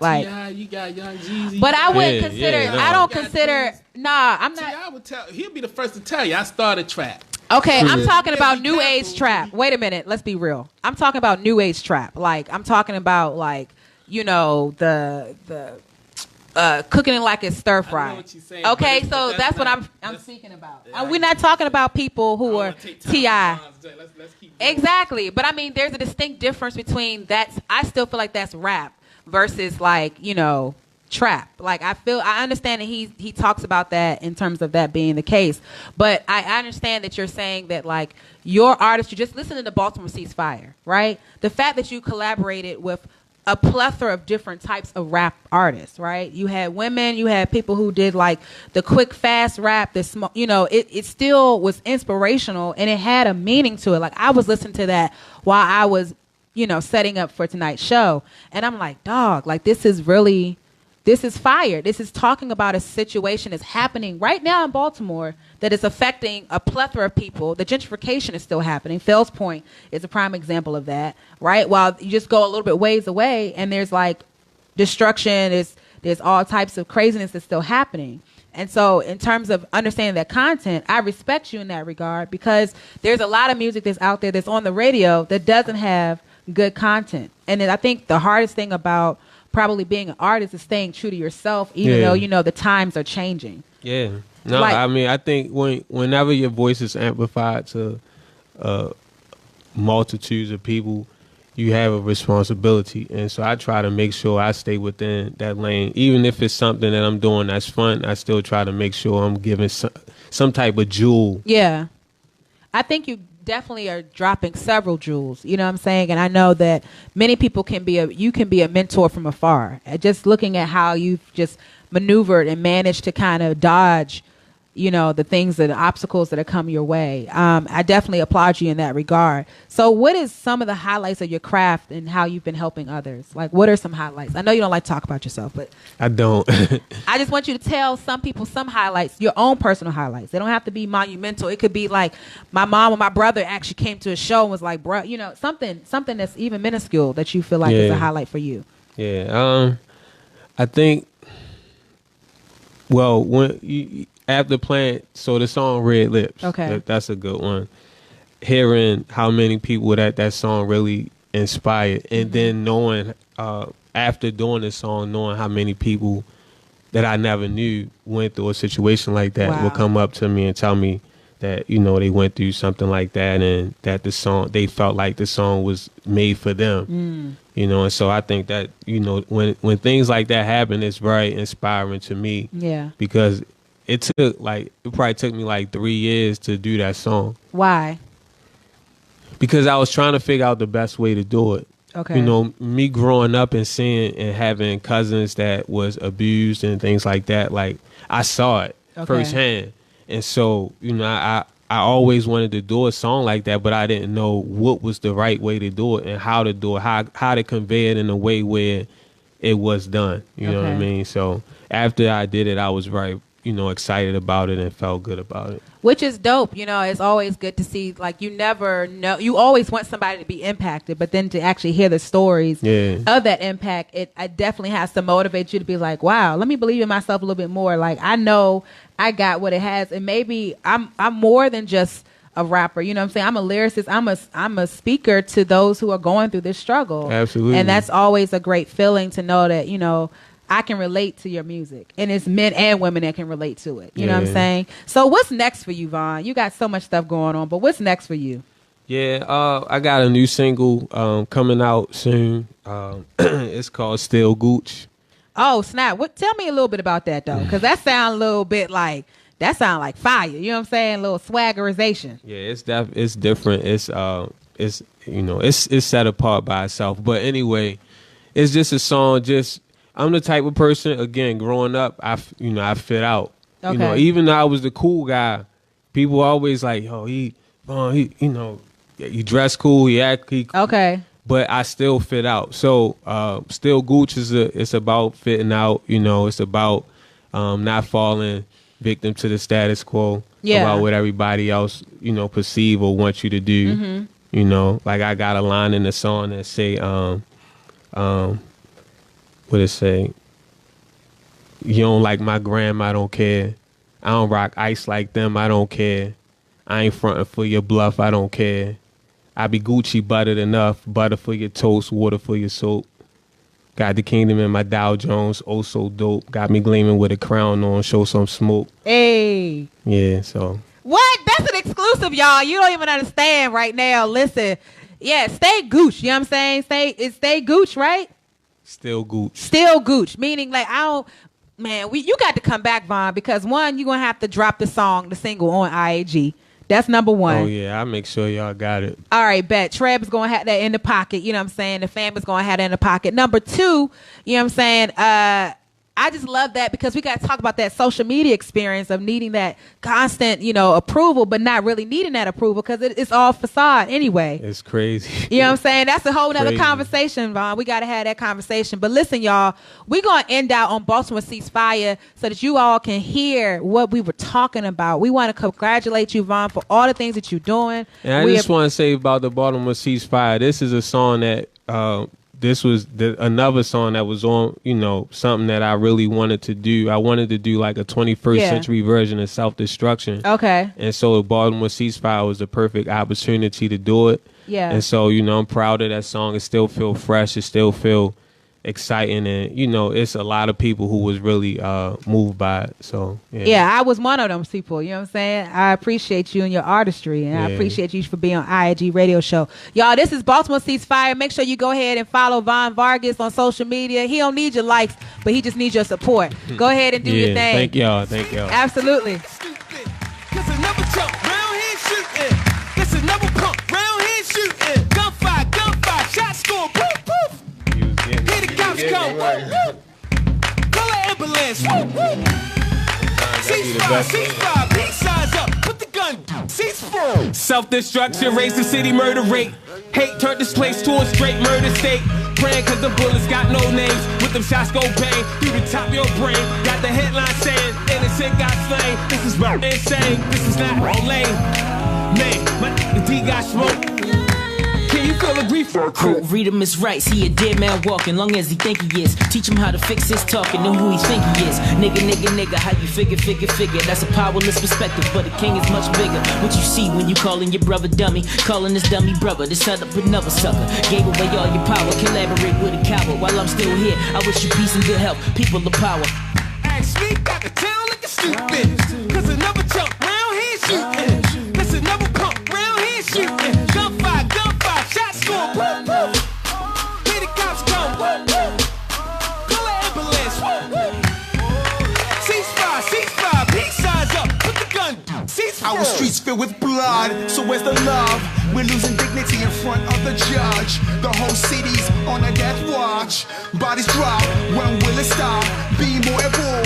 You got Young Jeezy. But I wouldn't consider, I don't consider, I'm not. T.I. would he'll be the first to tell you, I started trap. Okay, I'm talking about new age trap. Wait a minute, let's be real. I'm talking about new age trap. Like, I'm talking about, like, the cooking it like it's stir fry. Okay, so that's what I'm speaking about. We're not talking about people who are T.I. Exactly, but I mean, there's a distinct difference between that. I still feel like that's rap versus like trap. Like I understand that he talks about that in terms of that being the case, but I understand that you're saying that like your artist, you just listen to the Baltimore Ceasefire, right? The fact that you collaborated with a plethora of different types of rap artists, right? You had women, you had people who did like the quick, fast rap, it still was inspirational and it had a meaning to it. Like I was listening to that while I was, setting up for tonight's show. And I'm like, dog, like this is fire. This is talking about a situation that's happening right now in Baltimore that is affecting a plethora of people. The gentrification is still happening. Fells Point is a prime example of that, right? While you just go a little bit ways away and there's like destruction, there's all types of craziness that's still happening. And so in terms of understanding that content, I respect you in that regard because there's a lot of music that's out there that's on the radio that doesn't have good content. And then I think the hardest thing about probably being an artist is staying true to yourself, even though the times are changing. Yeah, no, I mean, I think whenever your voice is amplified to multitudes of people, you have a responsibility, and so I try to make sure I stay within that lane, even if it's something that I'm doing that's fun. I still try to make sure I'm giving some type of jewel. Yeah, I think you definitely are dropping several jewels, you know what I'm saying? And I know that many people you can be a mentor from afar. Just looking at how you've just maneuvered and managed to kind of dodge, the obstacles that have come your way. I definitely applaud you in that regard. So what is some of the highlights of your craft and how you've been helping others? Like, what are some highlights? I know you don't like to talk about yourself, but I don't. I just want you to tell some people some highlights, your own personal highlights. They don't have to be monumental. It could be like my mom or my brother actually came to a show and was like, bro, something that's even minuscule that you feel like is a highlight for you. Yeah. I think, well, when after playing, so the song Red Lips, that's a good one. Hearing how many people that song really inspired, and then knowing, after doing the song, knowing how many people that I never knew went through a situation like that will come up to me and tell me that, they went through something like that and that they felt like the song was made for them. And so I think that, when things like that happen, it's very inspiring to me. Yeah. Because it probably took me like 3 years to do that song. Why? Because I was trying to figure out the best way to do it. Okay. Me growing up and seeing and having cousins that was abused and things like that, like I saw it firsthand. And so, I always wanted to do a song like that, but I didn't know what was the right way to do it and how to do it, how to convey it in a way where it was done. You know what I mean? So after I did it, I was very excited about it and felt good about it. Which is dope. It's always good to see, like, you never know. You always want somebody to be impacted, but then to actually hear the stories of that impact, it definitely has to motivate you to be like, wow, let me believe in myself a little bit more. Like, I know I got what it has, and maybe I'm more than just a rapper. You know what I'm saying? I'm a lyricist. I'm a speaker to those who are going through this struggle. Absolutely. And that's always a great feeling to know that, I can relate to your music, and it's men and women that can relate to it. You know what I'm saying? So what's next for you, Vaughn? You got so much stuff going on, but what's next for you? Yeah, I got a new single coming out soon. It's called Still Gooch. Oh, snap. Tell me a little bit about that, though, because that sounds a little bit like, that sounds like fire. You know what I'm saying? A little swaggerization. Yeah, it's different. It's it's set apart by itself. But anyway, it's just a song. I'm the type of person, again, growing up, I fit out. Okay. Even though I was the cool guy, people always like, oh, he dress cool, he act, okay. But I still fit out. So, Still Gooch it's about fitting out. It's about not falling victim to the status quo about what everybody else, you know, perceive or want you to do. Mm-hmm. You know, like I got a line in the song that say, what it say? You don't like my grandma, I don't care. I don't rock ice like them, I don't care. I ain't frontin' for your bluff, I don't care. I be Gucci buttered enough, butter for your toast, water for your soap. Got the kingdom in my Dow Jones, oh so dope. Got me gleaming with a crown on, show some smoke. Hey. Yeah, so. What? That's an exclusive, y'all. You don't even understand right now. Listen. Yeah, stay gooch. You know what I'm saying? Stay gooch, right? Still gooch. Still gooch. Meaning, like, you got to come back, Von, because one, you're going to have to drop the single on IAG. That's number one. Oh, yeah. I'll make sure y'all got it. All right, bet. Treb's going to have that in the pocket. You know what I'm saying? The family's going to have that in the pocket. Number two, you know what I'm saying? I just love that because we got to talk about that social media experience of needing that constant, you know, approval, but not really needing that approval because it's all facade anyway. It's crazy. You know what I'm saying? That's a whole nother conversation, Vaughn. We got to have that conversation. But listen, y'all, we're going to end out on Baltimore Ceasefire so that you all can hear what we were talking about. We want to congratulate you, Vaughn, for all the things that you're doing. And I just want to say about the Baltimore Ceasefire, this is a song that... this was another song that was on, you know, something that I really wanted to do. I wanted to do like a 21st century version of Self-Destruction. Okay. And so Baltimore Ceasefire was the perfect opportunity to do it. Yeah. And so, you know, I'm proud of that song. It still feel fresh. It still feel exciting. And, you know, it's a lot of people who was really moved by it. So, yeah, I was one of them people. You know what I'm saying? I appreciate you and your artistry. And I appreciate you for being on IAG Radio Show. Y'all, this is Baltimore Ceasefire. Make sure you go ahead and follow Von Vargas on social media. He don't need your likes, but he just needs your support. Go ahead and do your thing. Thank y'all. Thank y'all. Absolutely. Cause another jump round here shooting. This another pump round here shooting. Gunfire, shot score, poof, poof. Here the cops come, call an ambulance, ceasefire, peace signs up, put the gun down, ceasefire. Self-destruction, raise the city murder rate. Hate turned this place to a straight murder state. Praying cause the bullets got no names. With them shots go bang through the top of your brain. Got the headline saying innocent got slain. This is insane, this is not lame. Man, my D got smoked. Can you feel the grief? Quote, read him his rights, he a dead man walking, long as he think he is. Teach him how to fix his talking, know who he think he is. Nigga, how you figure. That's a powerless perspective, but the king is much bigger. What you see when you calling your brother dummy, calling this dummy brother, to set up another sucker. Gave away all your power, collaborate with a coward. While I'm still here, I wish you peace and good health, people of power. Ask me, got the town looking stupid, cause another jump round here shooting. That's another pump round here shooting. Gunfire, shots go, whoop, whoop. Here the cops come, whoop, whoop. Call an ambulance, ceasefire, peace signs up, put the gun down, ceasefire. Our streets filled with blood, so where's the love? We're losing dignity in front of the judge. The whole city's on a death watch. Bodies drop, when will it stop? Be more at war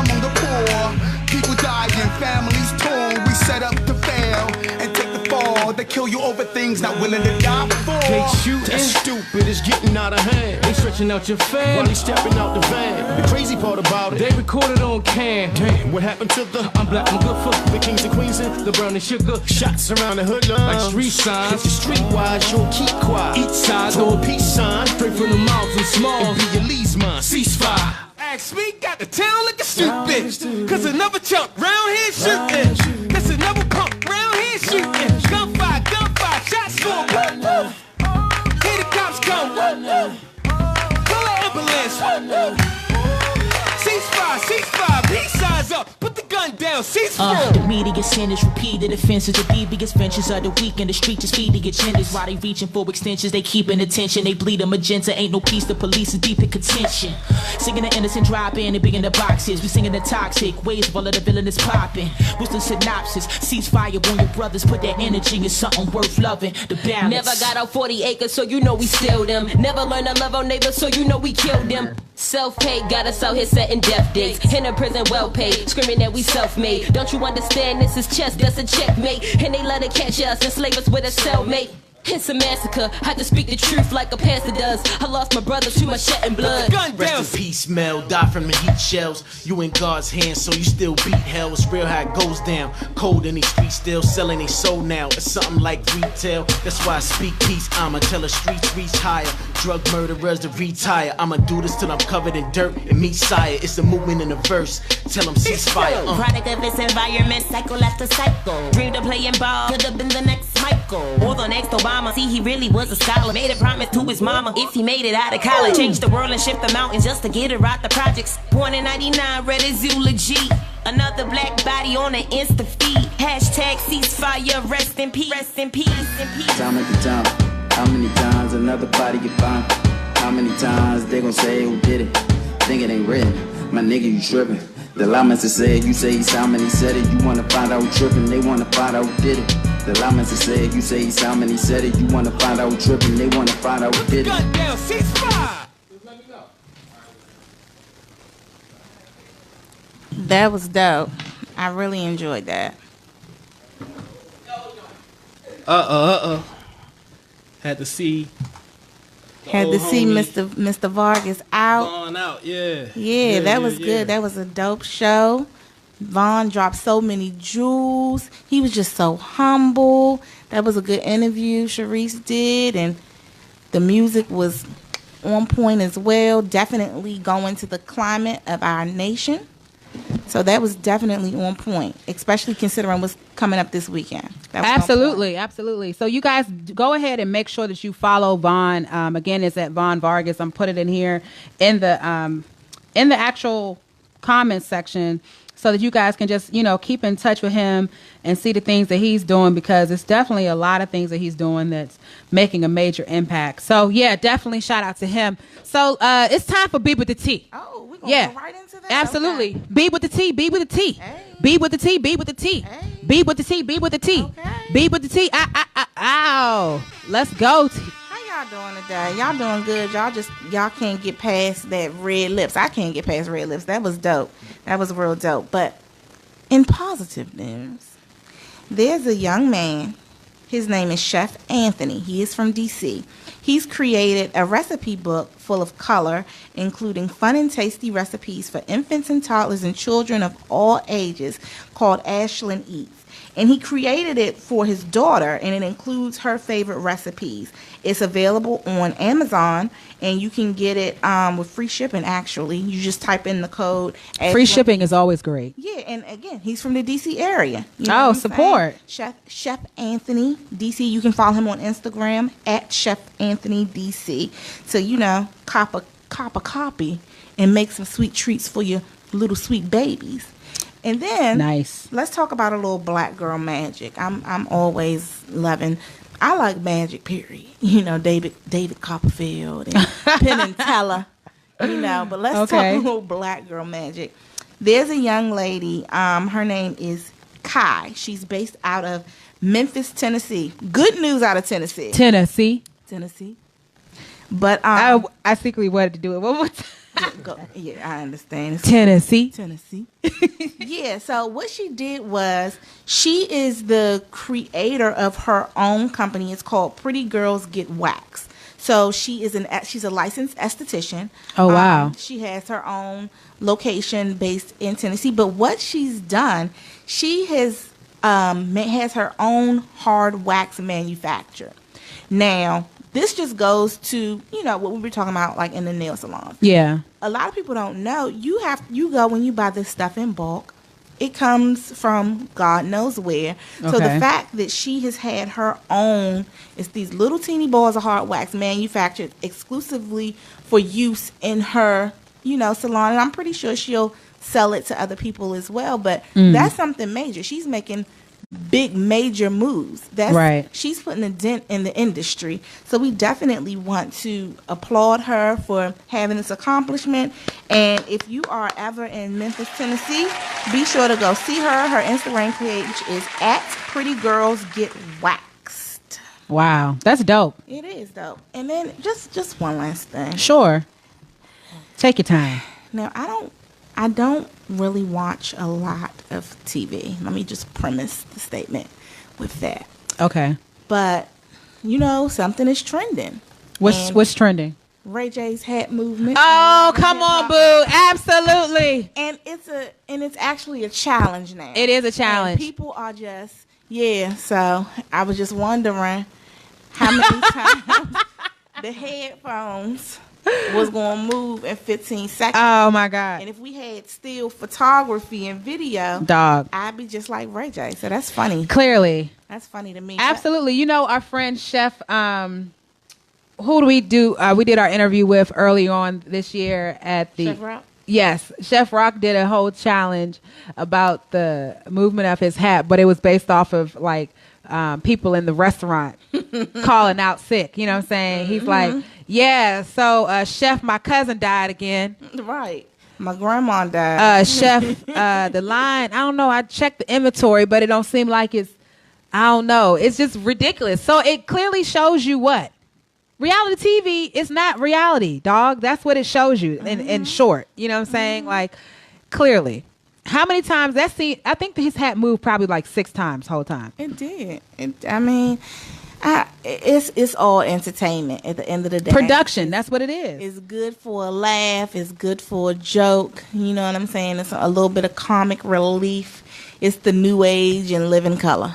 among the poor. People dying, families torn. We set up to fail and take the fall. They kill you over things not willing to die for. They shooting, that's stupid, it's getting out of hand. They stretching out your fan while they stepping out the van. The crazy part about it, they recorded on cam. Damn, what happened to the I'm black and good for the kings and queens and the brown and sugar. Shots around the hood like street signs. If you're streetwise, you'll keep quiet. Each side, throw a peace sign. Straight from the mouths and small. And be your leads mine. Ceasefire. Ask me, got the town looking stupid, cause another chunk round here shooting. That's another pump round here shooting. Gunfire, shots go, whoop, whoop. Here the cops come, whoop, whoop. Call an ambulance, ceasefire, peace signs up, put the gun down, ceasefire. The media sentence, repeated offenses. The devious ventures of the weak and the street just feeding agendas. While they reaching for extensions, they keeping attention. They bleed a magenta, ain't no peace. The police is deep in contention. Singing the innocent drop in and big in the boxes. We singing the toxic ways of all of the villain is popping. What's the synopsis? Ceasefire on your brothers, put that energy in something worth loving. The balance. Never got out 40 acres, so you know we steal them. Never learned to love our neighbors, so you know we killed them. Self-paid, got us out here setting death dates. In a prison, well paid, screaming that we self-made. Don't you understand? This is chess, that's a checkmate. And they let it catch us, enslave us with a cellmate. It's a massacre. Had to speak the truth like a pastor does. I lost my brother to my shedding blood. Rest in peace, Mel. Die from the heat shells. You in God's hands, so you still beat hell. It's real how it goes down. Cold in these streets, still selling their soul now. It's something like retail. That's why I speak peace. I'ma tell the streets reach higher. Drug murderers to retire. I'ma do this till I'm covered in dirt and meet sire. It's a movement in the verse. Tell them ceasefire. Product of this environment, cycle after cycle. Dreamed of playing ball, could have been the next Michael or the next Obama. See, he really was a scholar. Made a promise to his mama if he made it out of college. Changed the world and shift the mountains just to get her out the projects. Born in 99, read his eulogy. Another black body on an Insta feed. Hashtag ceasefire, rest in peace. Rest in peace. Time after time. How many times another body get found? How many times they gon' say who did it? Think it ain't written. My nigga, you trippin'. The llama said, you say he's Salmon, he said it. You wanna find out who trippin', they wanna find out who did it. The llama said, you say he's Salmon, he said it. You wanna find out who trippin', they wanna find out who did it. Goddamn ceasefire! That was dope. I really enjoyed that. Had to see Mr. Vargas out. Going out, yeah. Yeah, that was good. That was a dope show. Vaughn dropped so many jewels. He was just so humble. That was a good interview Sharice did, and the music was on point as well. Definitely going to the climate of our nation. So that was definitely on point, especially considering what's coming up this weekend. Absolutely. So you guys go ahead and make sure that you follow Vaughn. Again, it's at Vaughn Vargas. I'm putting it in here in the actual comments section, so that you guys can just, keep in touch with him and see the things that he's doing, because it's definitely a lot of things that he's doing that's making a major impact. So yeah, definitely shout out to him. So it's time for B with the T. Oh, we're going to go right into that? Absolutely. Okay. B with the T, B with the T. Hey. B with the T, B with the T. Hey. B with the T, B with the T. Okay. B with the T. Ow. Let's go, T. How y'all doing today? Y'all doing good. Y'all can't get past that red lips. I can't get past red lips. That was dope. That was real dope. But in positive news, there's a young man. His name is Chef Anthony. He is from D.C. He's created a recipe book full of color, including fun and tasty recipes for infants and toddlers and children of all ages, called Ashlyn Eats. And he created it for his daughter, and it includes her favorite recipes. It's available on Amazon, and you can get it with free shipping, actually. You just type in the code. Free shipping is always great. Yeah, and again, he's from the D.C. area. You know support. Chef Anthony, D.C. You can follow him on Instagram at Chef Anthony D.C. So, cop a copy and make some sweet treats for your little sweet babies. And then, let's talk about a little black girl magic. I'm always loving. I like magic. Period. David Copperfield and Penn and Teller. But let's talk a little black girl magic. There's a young lady. Her name is Kai. She's based out of Memphis, Tennessee. Good news out of Tennessee. Tennessee. But I secretly wanted to do it. What was? Yeah, I understand. It's Tennessee. Yeah, so what she did was she is the creator of her own company. It's called Pretty Girls Get Waxed. So she's a licensed esthetician. Oh, wow. She has her own location based in Tennessee. But what she's done, she has her own hard wax manufacturer. Now, this just goes to, what we were talking about, like in the nail salon. Yeah. A lot of people don't know. You go when you buy this stuff in bulk. It comes from God knows where. So the fact that she has had her own, it's these little teeny balls of hard wax manufactured exclusively for use in her, salon. And I'm pretty sure she'll sell it to other people as well. But that's something major. She's making big major moves. That's right. She's putting a dent in the industry. So we definitely want to applaud her for having this accomplishment. And if you are ever in Memphis, Tennessee, be sure to go see her. Her Instagram page is at Pretty Girls Get Waxed. Wow, that's dope. It is dope. And then just one last thing. Sure. Take your time. Now, I don't really watch a lot of TV. Let me just premise the statement with that. Okay. But something is trending. What's trending? Ray J's hat movement. Oh, come on, boo! Absolutely. And it's actually a challenge now. It is a challenge. And people are just So I was just wondering how many times the headphones was going to move in 15 seconds. Oh my God! And if we had still photography and video, I'd be just like Ray J. So that's funny. Clearly, that's funny to me. Absolutely. Our friend Chef. Who do we do? We did our interview with early on this year at the Chef Rock? Yes, Chef Rock did a whole challenge about the movement of his hat, but it was based off of like people in the restaurant calling out sick. You know what I'm saying? He's like, yeah, so Chef, my cousin died again. Right. My grandma died. Chef, the line, I don't know. I checked the inventory, but it don't seem like I don't know. It's just ridiculous. So it clearly shows you what? Reality TV is not reality, dog. That's what it shows you in short. You know what I'm saying? Like, clearly. How many times that scene? I think his hat moved probably like 6 times the whole time. It did. It's all entertainment at the end of the day. Production, that's what it is. It's good for a laugh. It's good for a joke. You know what I'm saying? It's a little bit of comic relief. It's the new age and live in color.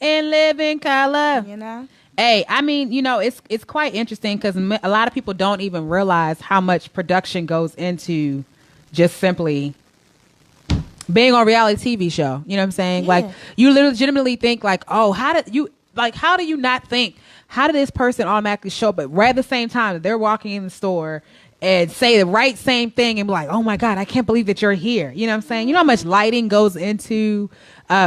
And live in color. You know? Hey, it's quite interesting because a lot of people don't even realize how much production goes into just simply being on a reality TV show. You know what I'm saying? Yeah. Like, you legitimately think like, oh, how do you not think, how did this person automatically show up? But right at the same time, they're walking in the store and say the right same thing and be like, oh my God, I can't believe that you're here. You know what I'm saying? You know how much lighting goes into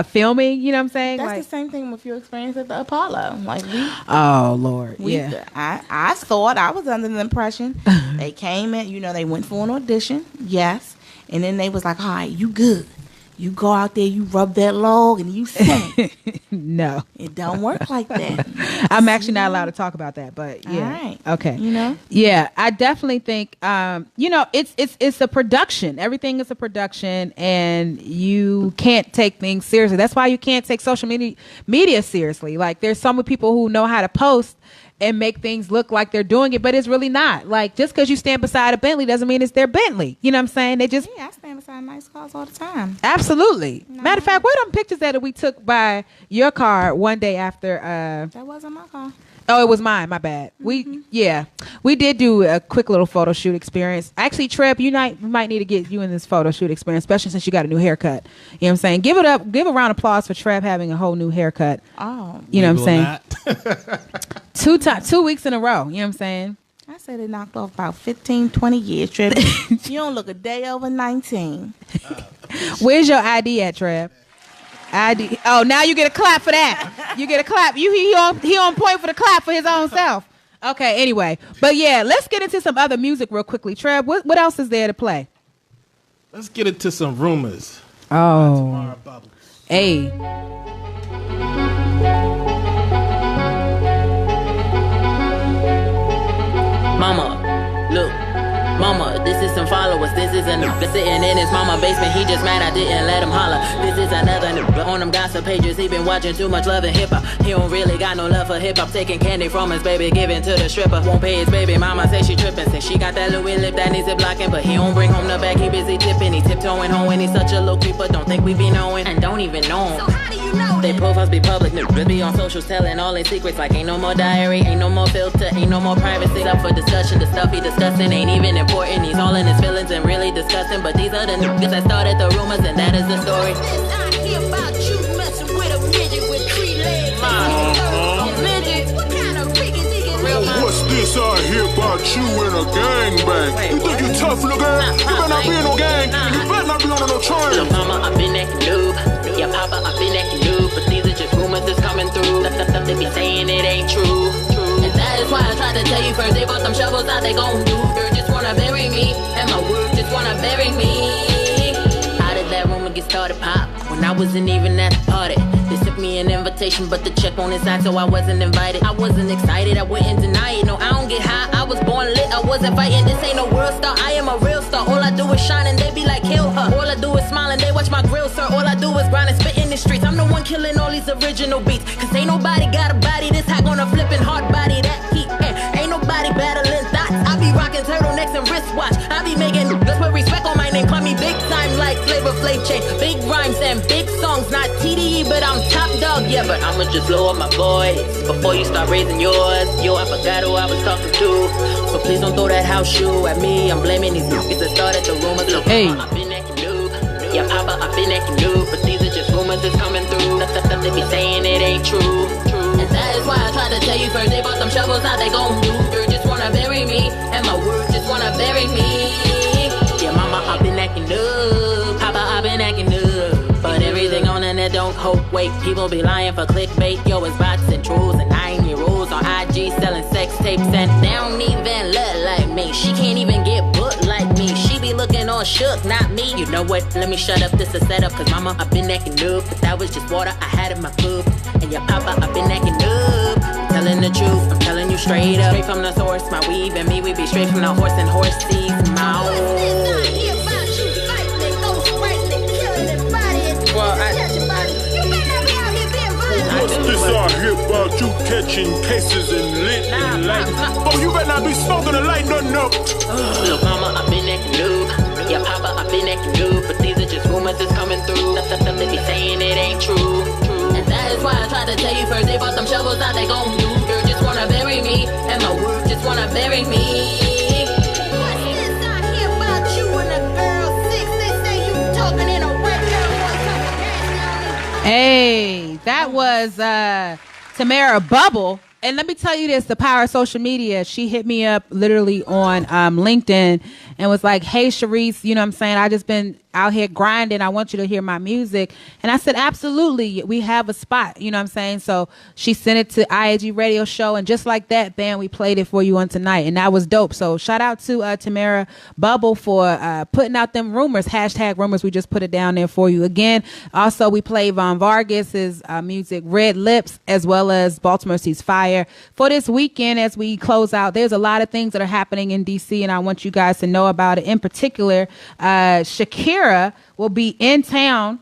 filming, you know what I'm saying? That's the same thing with your experience at the Apollo. Like oh Lord, I thought I was under the impression they came in, they went for an audition, yes, and then they was like, all right, you good. You go out there, you rub that log, and you sing. No. It don't work like that. I'm actually not allowed to talk about that, but yeah. All right. Okay. Yeah, I definitely think, it's a production. Everything is a production, and you can't take things seriously. That's why you can't take social media seriously. Like, there's some people who know how to post and make things look like they're doing it, but it's really not. Like, just because you stand beside a Bentley doesn't mean it's their Bentley. You know what I'm saying? They just... Yeah, I stand beside nice cars all the time. Absolutely. No. Matter of fact, where are them pictures that we took by your car one day after... That wasn't my car. Oh, it was mine. My bad. Mm-hmm. We did do a quick little photo shoot experience. Actually, Trev, we might need to get you in this photo shoot experience, especially since you got a new haircut. You know what I'm saying? Give a round of applause for Trev having a whole new haircut. Oh, you know what I'm saying? 2 weeks in a row. You know what I'm saying? I said it knocked off about 15, 20 years, Trev. You don't look a day over 19. Where's your ID at, Trev? ID. Oh, now you get a clap for that. You get a clap. He on point for the clap for his own self. Okay, anyway. But yeah, let's get into some other music real quickly. Trev, what else is there to play? Let's get into some rumors. Oh. Hey. Mama, look. Mama, this is some followers. This is a nigga sitting in his mama basement. He just mad I didn't let him holler. This is another nigga on them gossip pages. He been watching too much love and hip hop. He don't really got no love for hip hop. Taking candy from his baby, giving to the stripper. Won't pay his baby mama, say she tripping. Say she got that Louis lip that needs it blocking. But he don't bring home the bag, he busy tipping. He tiptoeing home when he's such a low creeper. Don't think we be knowing and don't even know him. So how do you know? They profiles be public, niggas be on socials telling all their secrets. Like ain't no more diary, ain't no more filter, ain't no more privacy. Up for discussion, the stuff he discussing ain't even important. He's all in his feelings and really disgusting. But these are the niggas that started the rumors, and that is the story. I hear about you messing with a midget with 3 legs. A midget? What kind of freaky nigga? What's this I hear about you in a gangbang? You think you tough, little girl? You better not be in no gang. You better not be on no train. Look, mama, I've been acting noob. Yeah, papa, I've been acting noob. But these are just rumors that's coming through. The stuff they be saying it ain't true. And that is why I tried to tell you first. They bought them shovels out, they gon' do. They just wanna bury me. And my work just wanna bury me. How did that rumor get started, Pop? When I wasn't even at the party. They sent me an invitation, but the check on his side, so I wasn't invited. I wasn't excited, I wouldn't deny it. No, I don't get high, I was born lit, I wasn't fighting. This ain't no world star, I am a real star. All I do is shine and they be like, kill her. All I do is smile and they watch my grill, sir. All I do is grind and spit in the streets. I'm the one killing all these original beats. Cause ain't nobody got a body this high. Rolex and wristwatch. I be making niggas put respect on my name. Call me big time like Flavor Flav chain. Big rhymes and big songs, not TDE, but I'm top dog. Yeah, but I'ma just lower my voice before you start raising yours. Yo, I forgot who I was talking to, so please don't throw that house shoe at me. I'm blaming these niggas that started the rumors. Look, hey. I've been acting new. Yeah, Papa, I've been acting new, but these are just rumors that's coming through. Stuff they be saying it ain't true. And that is why I tried to tell you first. They bought some shovels, now they gon' do. You just wanna bury me, and my words just wanna bury me. Yeah, Mama, I've been acting up. Papa, I've been acting up. But everything on the net don't hold weight. People be lying for clickbait. Yo, it's bots and trolls and 9-year-olds on IG selling sex tapes, and they don't even look like me. She can't even get booked like me. She be looking all shook, not me. You know what? Let me shut up. This a setup, cause Mama, I've been acting up. But that was just water I had in my cup. And your Papa, I've been acting up. I'm telling the truth, I'm telling you straight up. Straight from the source, my weave and me, we be straight from the horse and horse seeds. Mouth. What's this I hear about you catching cases and lit and light? Oh, you better not be smoking and light nothing up. Look, Mama, I've been acting new. Yeah, Papa, I've been acting new. But these are just rumors that's coming through. Stuff they be saying it ain't true. And that is why I tried to tell you first. They bought some shovels, now they gon' do. You just wanna bury me, and my words just wanna bury me. What's this I hear about you and the girl 6? They say you talking in a record voice. Hey, that was Tamara Bubble. And let me tell you this, the power of social media. She hit me up literally on LinkedIn and was like, hey, Sharice, you know what I'm saying? I just been out here grinding. I want you to hear my music. And I said, absolutely. We have a spot. You know what I'm saying? So she sent it to IAG Radio Show. And just like that, bam, we played it for you on tonight. And that was dope. So shout out to Tamara Bubble for putting out them rumors, hashtag rumors. We just put it down there for you. Again, also we played Vargas's music, Red Lips, as well as Baltimore Sees Fire. For this weekend, as we close out, there's a lot of things that are happening in DC, and I want you guys to know about it. In particular, Shakira will be in town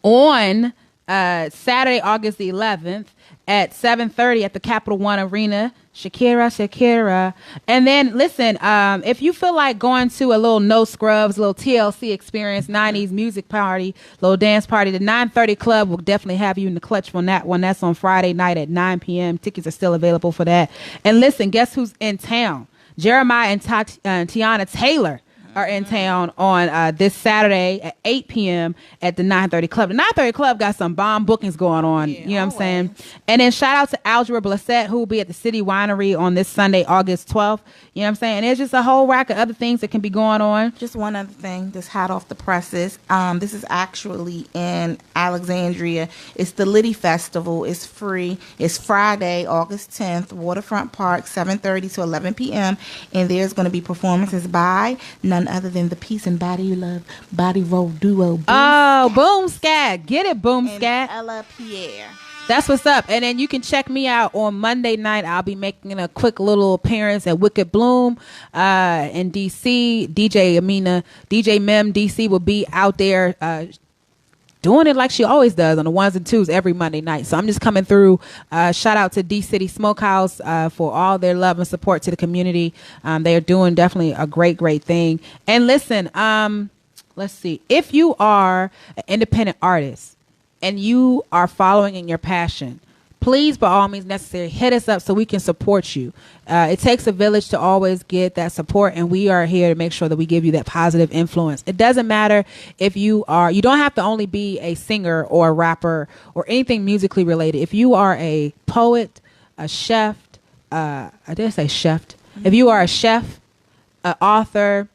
on Saturday, August the 11th at 7:30 at the Capital One Arena. Shakira. And then listen, if you feel like going to a little No Scrubs, little TLC experience, 90s music party, little dance party, the 9:30 Club will definitely have you in the clutch on that one. That's on Friday night at 9 p.m. Tickets are still available for that. And listen, guess who's in town? Jeremiah and Tiana Taylor are in town on this Saturday at 8 p.m. at the 9:30 Club. The 9:30 Club got some bomb bookings going on. Yeah, you know what I'm saying? And then shout out to Algebra Blissett, who will be at the City Winery on this Sunday, August 12th. You know what I'm saying? And there's just a whole rack of other things that can be going on. Just one other thing that's hot off the presses. This is actually in Alexandria. It's the Liddy Festival. It's free. It's Friday, August 10th, Waterfront Park, 7:30 to 11 p.m. And there's going to be performances by none other than the Peace and Body Love Body Roll Duo. Boom Scat. Get it, Boom Scat. Ella Pierre. That's what's up. And then you can check me out on Monday night. I'll be making a quick little appearance at Wicked Bloom in DC. DJ Mem DC will be out there doing it like she always does on the 1s and 2s every Monday night. So I'm just coming through. Shout out to D City Smokehouse for all their love and support to the community. They are doing definitely a great thing. And listen, let's see. If you are an independent artist and you are following in your passion, please, by all means necessary, hit us up so we can support you. It takes a village to always get that support, and we are here to make sure that we give you that positive influence. It doesn't matter if you don't have to only be a singer or a rapper or anything musically related. If you are a poet, a chef, If you are a chef, an author,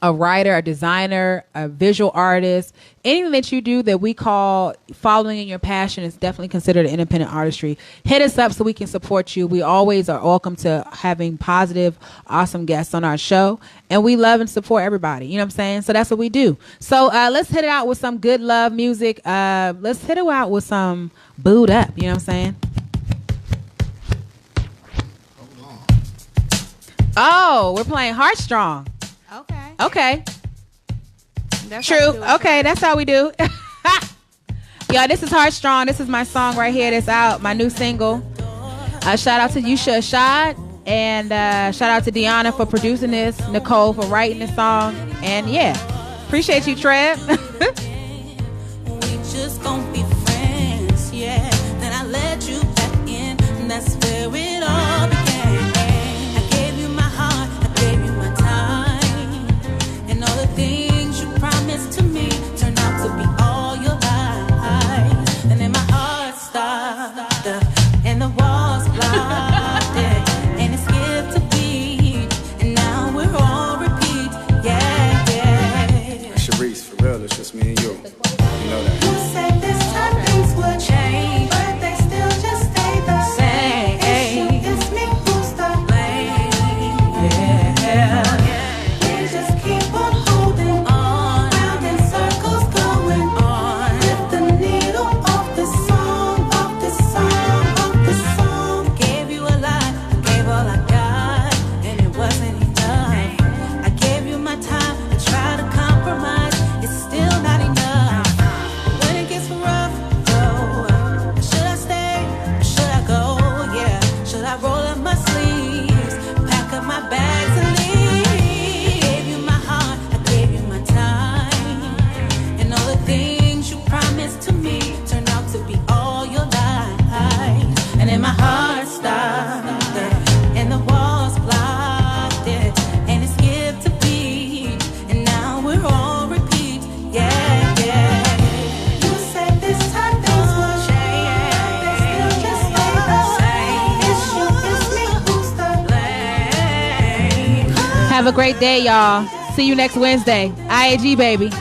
a writer, a designer, a visual artist, anything that you do that we call following in your passion is definitely considered independent artistry. Hit us up so we can support you. We always are welcome to having positive, awesome guests on our show. And we love and support everybody. You know what I'm saying? So that's what we do. So let's hit it out with some good love music. Let's hit it out with some Booed Up. You know what I'm saying? Oh, we're playing Heartstrong. Okay. That's true. Okay, that's how we do. Y'all, this is Heartstrong. This is my song right here that's out, my new single. Shout out to Yusha Ashad. And shout out to Deanna for producing this, Nicole for writing this song. And yeah, appreciate you, Trev. We just gon' be friends, yeah. Then I let you back in, and that's where it all began. I gave you my heart, I gave you my time, and all the things you promised to me turned out to be all your lies. And then my heart stopped, and the walls blocked it, and it skipped a beat, and now we're all repeat, yeah, yeah. Sharice, for real, it's just me and you. You know that. You said this time things would change, but they still just stay the same. Issue is me who's to blame. Yeah. We just keep on holding on, round in circles going on. Lift the needle off the song, off the song, off the song. Gave you a lot, I gave all I got, and it wasn't enough. I gave you my time, I tried to compromise, it's still not enough. When it gets rough, though, should I stay or should I go? Yeah, should I roll up my sleeves, pack up my bags and leave? Gave you my heart, I gave you my time, and all the things you promised to me turned out to be all your lies. And then my heart stopped, and the walls blocked it, and it skipped a beat, and now we're all repeat, yeah, yeah. You said this time things would change, they still just stay the same. Issue is me who's to blame. Have a great day, y'all. See you next Wednesday. IAG, baby.